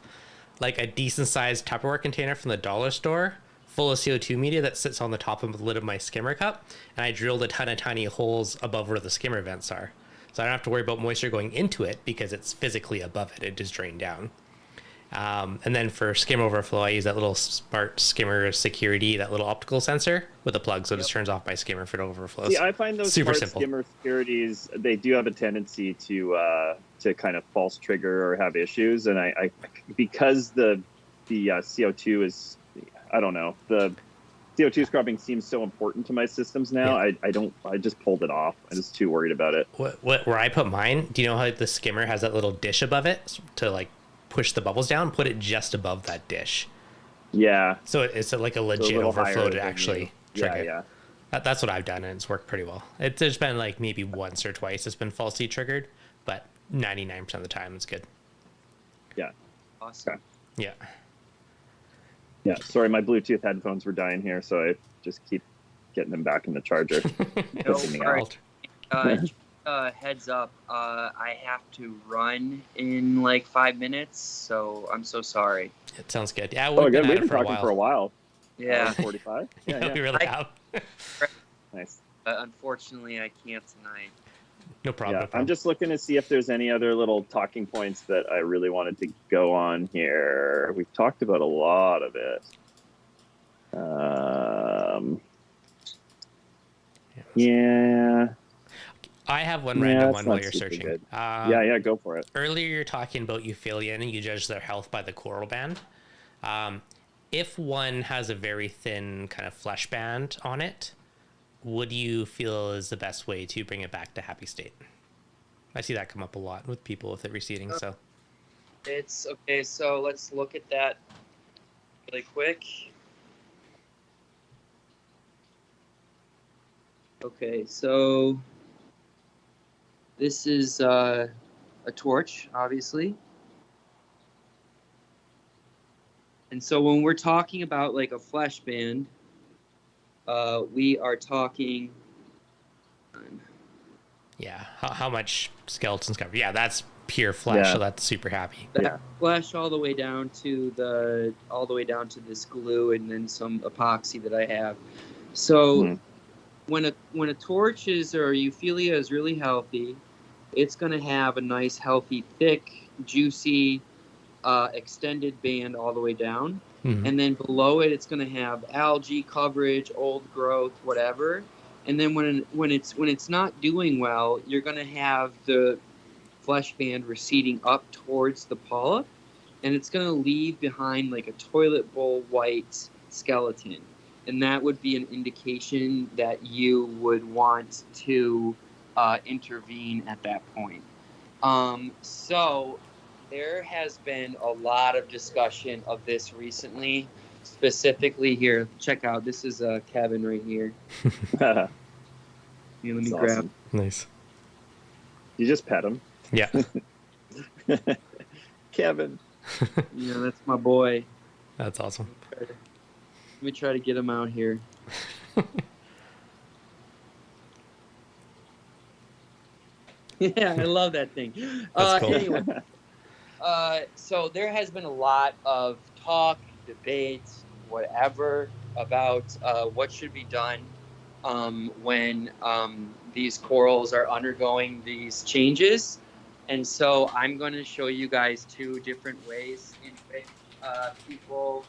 like a decent sized Tupperware container from the dollar store full of CO2 media that sits on the top of the lid of my skimmer cup. And I drilled a ton of tiny holes above where the skimmer vents are. So I don't have to worry about moisture going into it because it's physically above it. It just drained down. And then for skimmer overflow, I use that little smart skimmer security, that little optical sensor with a plug. So it just turns off my skimmer if it overflows. Yeah, I find those super smart simple skimmer securities, they do have a tendency to kind of false trigger or have issues. And I because the CO2 is, I don't know, the CO2 scrubbing seems so important to my systems now. Yeah. I just pulled it off. I'm just too worried about it. Where I put mine, do you know how the skimmer has that little dish above it to like push the bubbles down? Put it just above that dish. Yeah. So it's like a legit overflow to actually trigger. Yeah. That's what I've done, and it's worked pretty well. There's been like maybe once or twice it's been falsely triggered, but 99% of the time it's good. Yeah. Awesome. Okay. Yeah. Yeah. Sorry, my Bluetooth headphones were dying here, so I just keep getting them back in the charger. Heads up, I have to run in like 5 minutes, so I'm so sorry. It sounds good. Yeah, we've been talking for a while. Yeah. 45? Yeah, we really have. Nice. Unfortunately, I can't tonight. No problem. Yeah, I'm just looking to see if there's any other little talking points that I really wanted to go on here. We've talked about a lot of it. Yeah. I have one random one while you're searching. Yeah, go for it. Earlier, you're talking about euphyllia and you judge their health by the coral band. If one has a very thin kind of flesh band on it, what do you feel is the best way to bring it back to happy state? I see that come up a lot with people with it receding. So it's okay. So let's look at that really quick. Okay, so this is a torch, obviously. And so when we're talking about like a flesh band, we are talking. Yeah, how much skeleton's covered? Yeah, that's pure flesh, so that's super happy. Flesh all the way down to this glue and then some epoxy that I have. So when a torch is or euphyllia is really healthy, it's going to have a nice, healthy, thick, juicy, extended band all the way down. And then below it, it's going to have algae coverage, old growth, whatever. And then when it's not doing well, you're going to have the flesh band receding up towards the polyp, and it's going to leave behind like a toilet bowl white skeleton. And that would be an indication that you would want to intervene at that point. So there has been a lot of discussion of this recently, specifically here. Check out, this is a cabin right here. Here, let me grab. Awesome. Nice. You just pet him. Yeah. Kevin. Yeah, that's my boy. That's awesome. Let me try to get him out here. Yeah, I love that thing. That's cool. Anyway, so there has been a lot of talk, debate, whatever, about what should be done when these corals are undergoing these changes. And so I'm going to show you guys 2 different ways in which people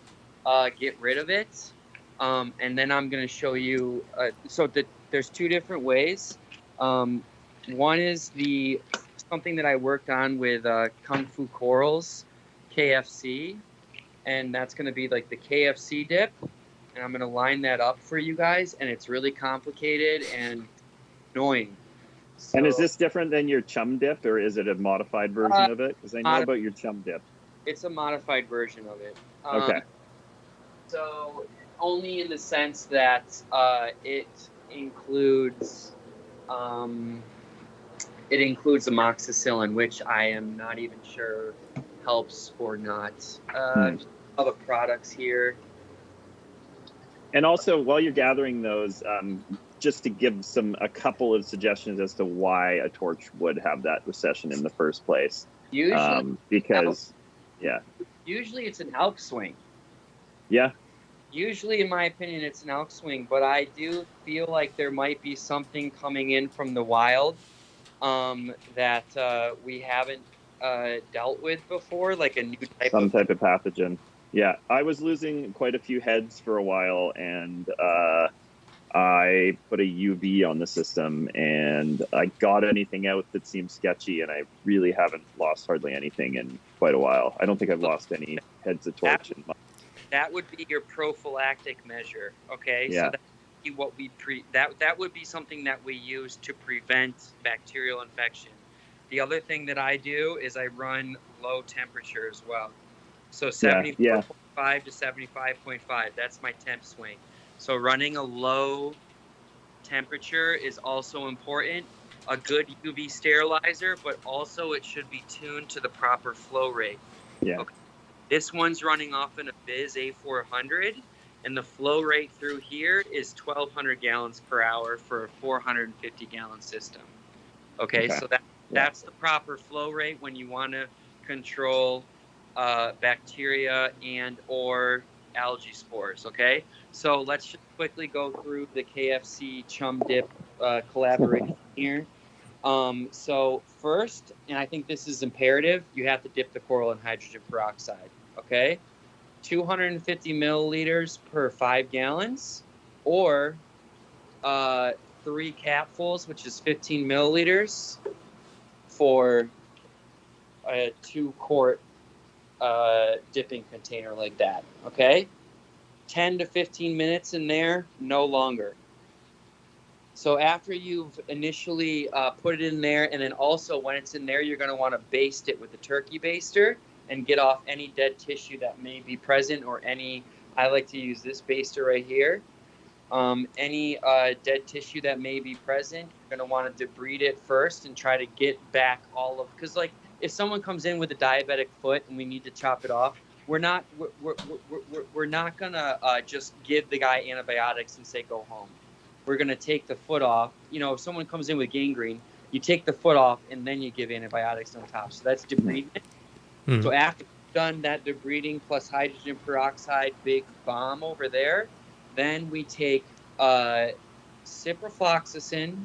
get rid of it. And then I'm going to show you, there's 2 different ways. One is something that I worked on with Kung Fu Corals, KFC. And that's going to be like the KFC dip. And I'm going to line that up for you guys. And it's really complicated and annoying. So, and is this different than your chum dip, or is it a modified version of it? Because I know about your chum dip. It's a modified version of it. Okay. So only in the sense that it includes amoxicillin, which I am not even sure helps or not. All the products here. And also, while you're gathering those, just to give a couple of suggestions as to why a torch would have that recession in the first place. Usually, Usually it's an elk swing. Yeah. Usually, in my opinion, it's an elk swing, but I do feel like there might be something coming in from the wild that we haven't dealt with before, like a new type of pathogen. Yeah, I was losing quite a few heads for a while, and I put a UV on the system, and I got anything out that seemed sketchy, and I really haven't lost hardly anything in quite a while. I don't think I've lost any heads of torch in months. That would be your prophylactic measure, okay? Yeah. So that would be what we that would be something that we use to prevent bacterial infection. The other thing that I do is I run low temperature as well. So 74.5 to 75.5, that's my temp swing. So running a low temperature is also important. A good UV sterilizer, but also it should be tuned to the proper flow rate. Yeah. Okay. This one's running off in a Biz A400, and the flow rate through here is 1,200 gallons per hour for a 450-gallon system. Okay, so that's the proper flow rate when you want to control bacteria and or algae spores. Okay, so let's just quickly go through the KFC chum dip collaboration here. So first, and I think this is imperative, you have to dip the coral in hydrogen peroxide. Okay, 250 milliliters per 5 gallons, or 3 capfuls, which is 15 milliliters for a 2-quart dipping container like that. Okay, 10 to 15 minutes in there, no longer. So after you've initially put it in there, and then also when it's in there, you're going to want to baste it with a turkey baster and get off any dead tissue that may be present, or any, I like to use this baster right here. Any dead tissue that may be present, you're going to want to debride it first and try to get back all of, because like if someone comes in with a diabetic foot and we need to chop it off, we're not going to just give the guy antibiotics and say go home. We're going to take the foot off. You know, if someone comes in with gangrene, you take the foot off and then you give antibiotics on top. So that's debridement. So after you've done that debriding plus hydrogen peroxide big bomb over there, then we take ciprofloxacin,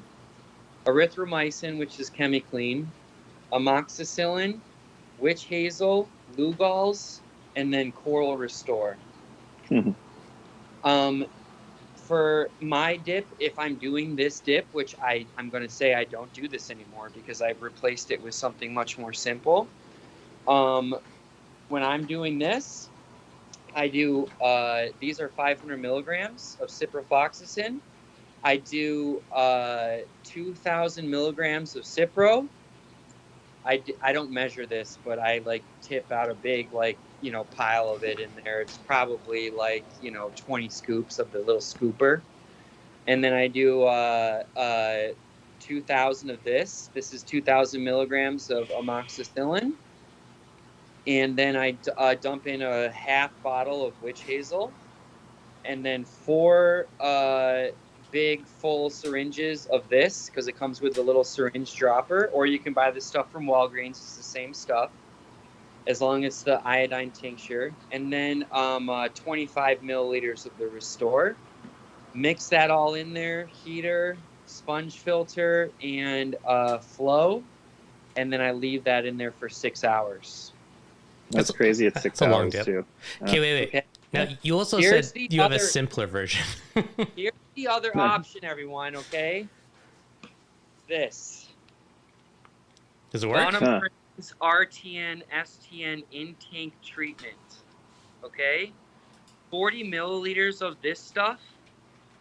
erythromycin, which is ChemiClean, amoxicillin, witch hazel, Lugol's, and then Coral Restore. For my dip, if I'm doing this dip, which I'm going to say I don't do this anymore because I've replaced it with something much more simple. When I'm doing this, I do, these are 500 milligrams of ciprofloxacin. I do 2,000 milligrams of Cipro. I don't measure this, but I like tip out a big, like, you know, pile of it in there. It's probably like, 20 scoops of the little scooper. And then I do 2,000 of this. This is 2,000 milligrams of amoxicillin. And then I dump in a half bottle of witch hazel. And then 4 big full syringes of this, because it comes with a little syringe dropper, or you can buy this stuff from Walgreens. It's the same stuff, as long as the iodine tincture. And then 25 milliliters of the Restore. Mix that all in there, heater, sponge filter, and flow, and then I leave that in there for 6 hours. That's crazy. It's 6 a long hours dip. too. Okay, wait. Okay. Now, you also Here's said the you have a other- simpler version. Here's the other option, everyone, okay? This. Does it work? Bonham RTN STN in-tank treatment. Okay? 40 milliliters of this stuff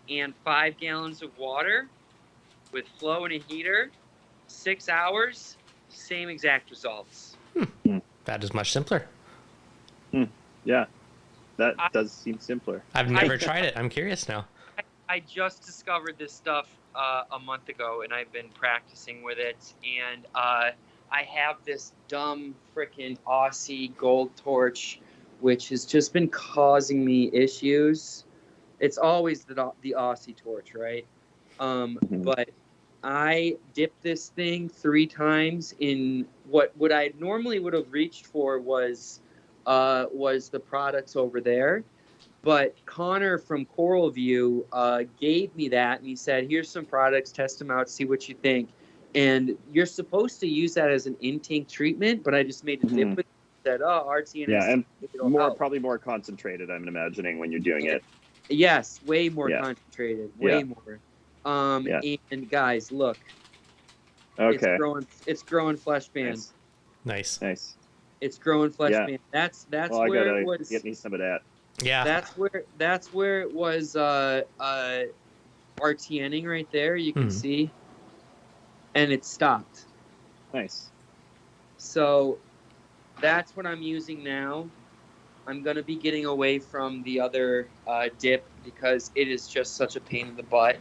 and 5 gallons of water with flow and a heater. 6 hours, same exact results. That is much simpler. Yeah, that does seem simpler. I've never tried it. I'm curious now. I just discovered this stuff a month ago, and I've been practicing with it. And I have this dumb freaking Aussie gold torch, which has just been causing me issues. It's always the Aussie torch, right? But I dipped this thing 3 times in what I normally would have reached for was the products over there. But Connor from Coral View gave me that, and he said, here's some products, test them out, see what you think. And you're supposed to use that as an in-tank treatment, but I just made a dip with it, said, oh, RTN. Yeah, and help. probably more concentrated, I'm imagining, when you're doing it. Yes, way more concentrated, way more. And guys, look. Okay. It's growing flesh bands. Nice. It's growing flesh bands. That's well, where it was. Get me some of that. Yeah. That's where it was RTNing right there, you can see. And it stopped. Nice. So that's what I'm using now. I'm going to be getting away from the other dip because it is just such a pain in the butt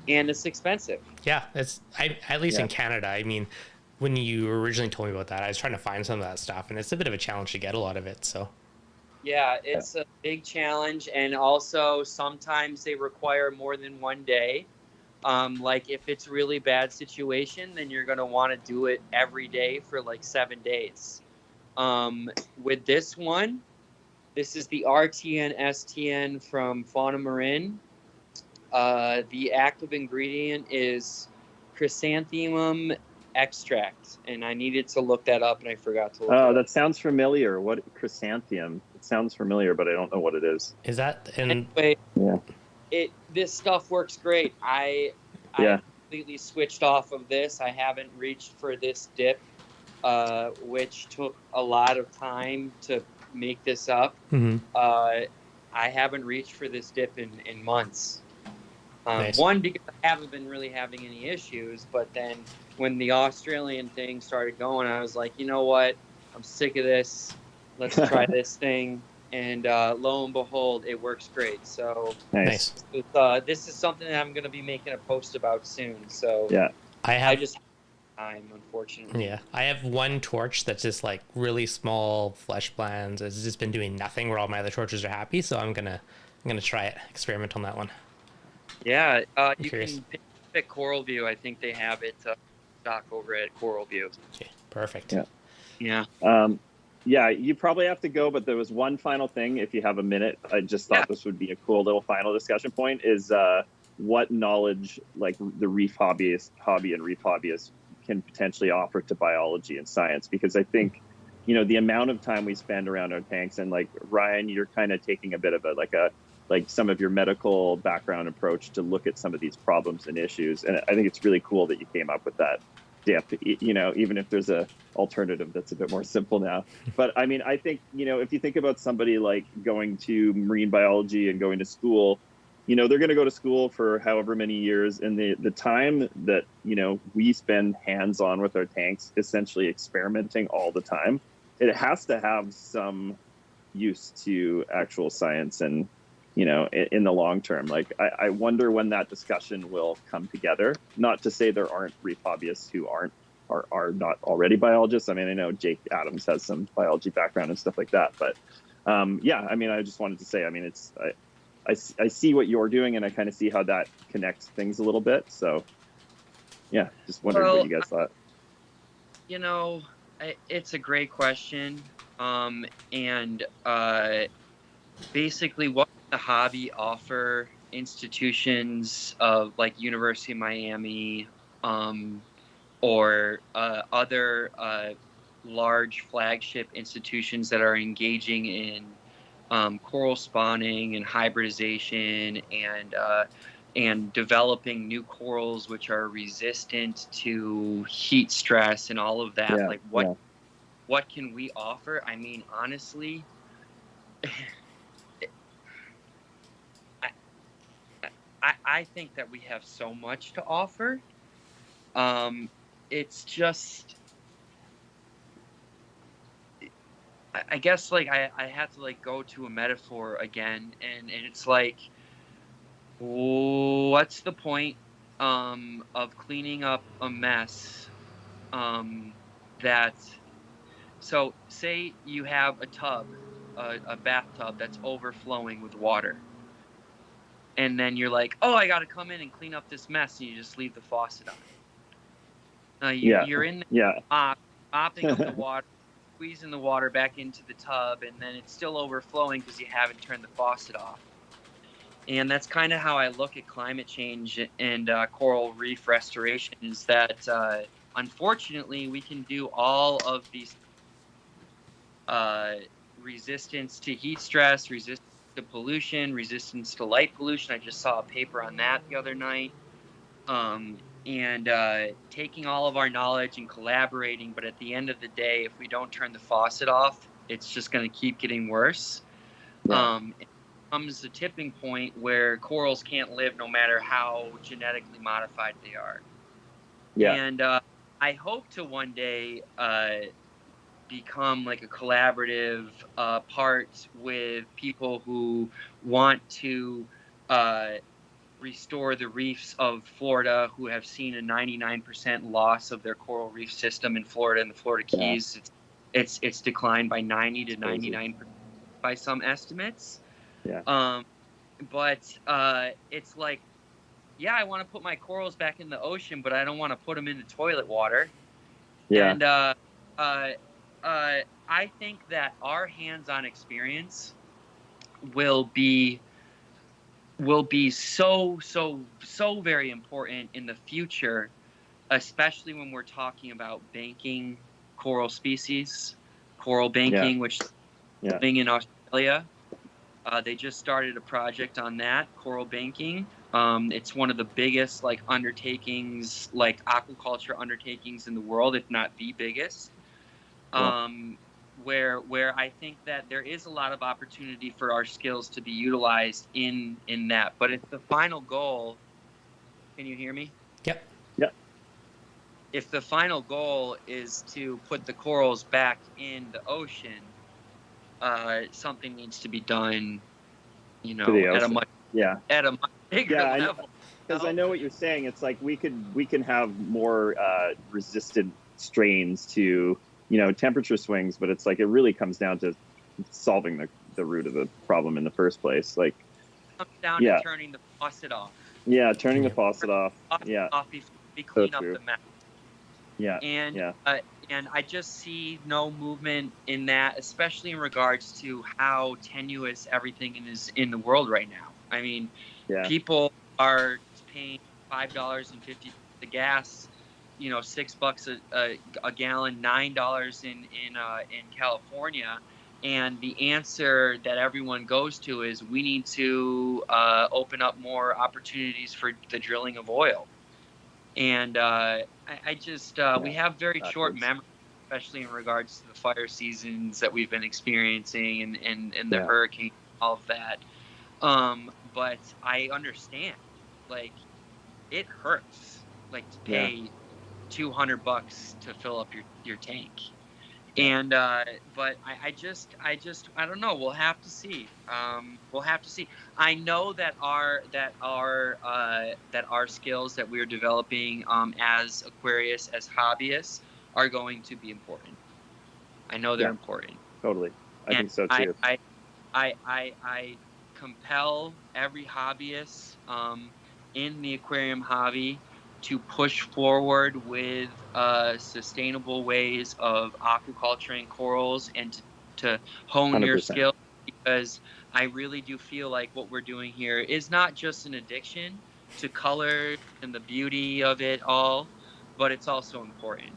and it's expensive. Yeah, at least in Canada. I mean, when you originally told me about that, I was trying to find some of that stuff, and it's a bit of a challenge to get a lot of it. So. Yeah, it's a big challenge, and also sometimes they require more than 1 day. Like if it's a really bad situation, then you're going to want to do it every day for like 7 days. With this one, this is the RTN STN from Fauna Marin. The active ingredient is chrysanthemum extract, and I needed to look that up, and I forgot to look it up. That sounds familiar. What chrysanthemum? It sounds familiar, but I don't know what it is. Is that anyway? Yeah. This stuff works great. I completely switched off of this. I haven't reached for this dip, which took a lot of time to make this up. I haven't reached for this dip in months. Nice. One, because I haven't been really having any issues, but then when the Australian thing started going, I was like, you know what? I'm sick of this. Let's try this thing. And lo and behold, it works great. So nice. This is something that I'm going to be making a post about soon. So I just have time, unfortunately. Yeah, I have one torch that's just like really small flesh blends. It's just been doing nothing where all my other torches are happy. So I'm gonna try it, experiment on that one. Yeah, you can pick Coral View. I think they have it stock over at Coral View. Okay, perfect. Yeah. Yeah, you probably have to go, but there was one final thing. If you have a minute, I just thought this would be a cool little final discussion point. Is what knowledge like the reef hobby and reef hobbyists can potentially offer to biology and science? Because I think, the amount of time we spend around our tanks, and like Ryan, you're kind of taking a bit of like some of your medical background approach to look at some of these problems and issues. And I think it's really cool that you came up with that dip, even if there's a alternative that's a bit more simple now. But I mean, I think, if you think about somebody like going to marine biology and going to school, they're going to go to school for however many years. And the time that, we spend hands-on with our tanks, essentially experimenting all the time, it has to have some use to actual science and, in the long term. Like, I wonder when that discussion will come together. Not to say there aren't reef hobbyists who are not already biologists. I mean, I know Jake Adams has some biology background and stuff like that. But I mean, I just wanted to say, I mean, I see what you're doing, and I kind of see how that connects things a little bit. So, yeah, just wondering what you guys thought. It's a great question. Basically, what the hobby offer institutions of like University of Miami, or other large flagship institutions that are engaging in coral spawning and hybridization and developing new corals which are resistant to heat stress and all of that. Yeah, like what can we offer? I mean, honestly, I think that we have so much to offer. It's just, I guess, like, I have to, like, go to a metaphor again, and it's like, what's the point of cleaning up a mess so say you have a tub, a bathtub that's overflowing with water, and then you're like, oh, I got to come in and clean up this mess, and you just leave the faucet on. You're in the mopping up the water, squeezing the water back into the tub, and then it's still overflowing because you haven't turned the faucet off. And that's kind of how I look at climate change and coral reef restoration, is that unfortunately we can do all of these resistance to heat stress, resistance to pollution, resistance to light pollution. I just saw a paper on that the other night. And taking all of our knowledge and collaborating, but at the end of the day, if we don't turn the faucet off, it's just going to keep getting worse. It comes a tipping point where corals can't live no matter how genetically modified they are. And I hope to one day become like a collaborative part with people who want to restore the reefs of Florida, who have seen a 99% loss of their coral reef system in Florida and the Florida Keys. It's declined by 90 to 99% by some estimates. But it's like, yeah, I want to put my corals back in the ocean, but I don't want to put them into toilet water. And I think that our hands-on experience will be so very important in the future, especially when we're talking about banking coral species, coral banking, which is thing in Australia. They just started a project on that, coral banking. It's one of the biggest undertakings, like aquaculture undertakings in the world, if not the biggest. Where I think that there is a lot of opportunity for our skills to be utilized in that. But if the final goal, can you hear me? Yep. If the final goal is to put the corals back in the ocean, something needs to be done, at a much bigger level. Because I know what you're saying. It's like we can have more resistant strains to temperature swings, but it's like it really comes down to solving the root of the problem in the first place. Like, it comes down to turning the faucet off. Turning the faucet off. Off before we clean up the mess. And and I just see no movement in that, especially in regards to how tenuous everything is in the world right now. I mean, people are paying $5.50 the gas, $6 a gallon, $9 in California, and the answer that everyone goes to is we need to open up more opportunities for the drilling of oil. And I just we have very short memory, especially in regards to the fire seasons that we've been experiencing and the hurricane, all of that. But I understand, like, it hurts, like, to pay $200 to fill up your tank. And but I just I don't know. We'll have to see. I know that our skills that we're developing as Aquarius, as hobbyists, are going to be important. I know they're important. Totally. I think so too. I compel every hobbyist in the aquarium hobby to push forward with sustainable ways of aquaculturing corals and to hone 100%. Your skills, because I really do feel like what we're doing here is not just an addiction to color and the beauty of it all, but it's also important.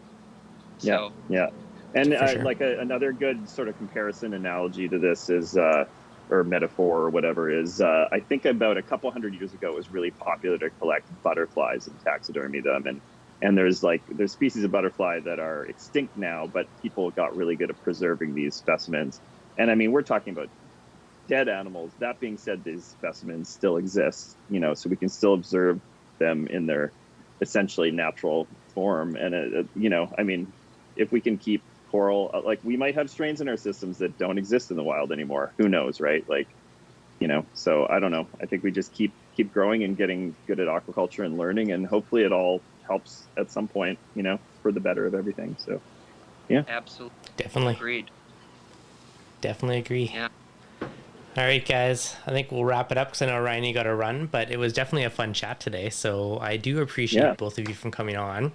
So, yeah. And For sure. another good sort of comparison analogy to this is, or metaphor or whatever is, I think about a couple hundred years ago, it was really popular to collect butterflies and taxidermy them. And there's species of butterfly that are extinct now, but people got really good at preserving these specimens. And I mean, we're talking about dead animals. That being said, these specimens still exist, so we can still observe them in their essentially natural form. And, I mean, if we can keep coral, we might have strains in our systems that don't exist in the wild anymore. Who knows, right? So I don't know. I think we just keep growing and getting good at aquaculture and learning, and hopefully it all helps at some point, for the better of everything. So, yeah. absolutely. Definitely. Agreed. Definitely agree. Yeah. All right, guys. I think we'll wrap it up because I know, Ryan, you got to run, but it was definitely a fun chat today. So I do appreciate both of you from coming on.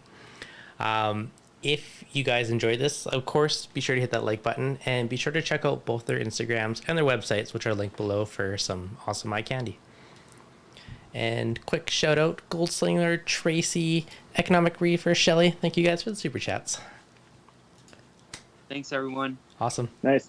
If you guys enjoyed this, of course, be sure to hit that like button and be sure to check out both their Instagrams and their websites, which are linked below for some awesome eye candy. And quick shout out, Gold Slinger, Tracy, Economic Reefer, Shelly. Thank you guys for the super chats. Thanks, everyone. Awesome. Nice.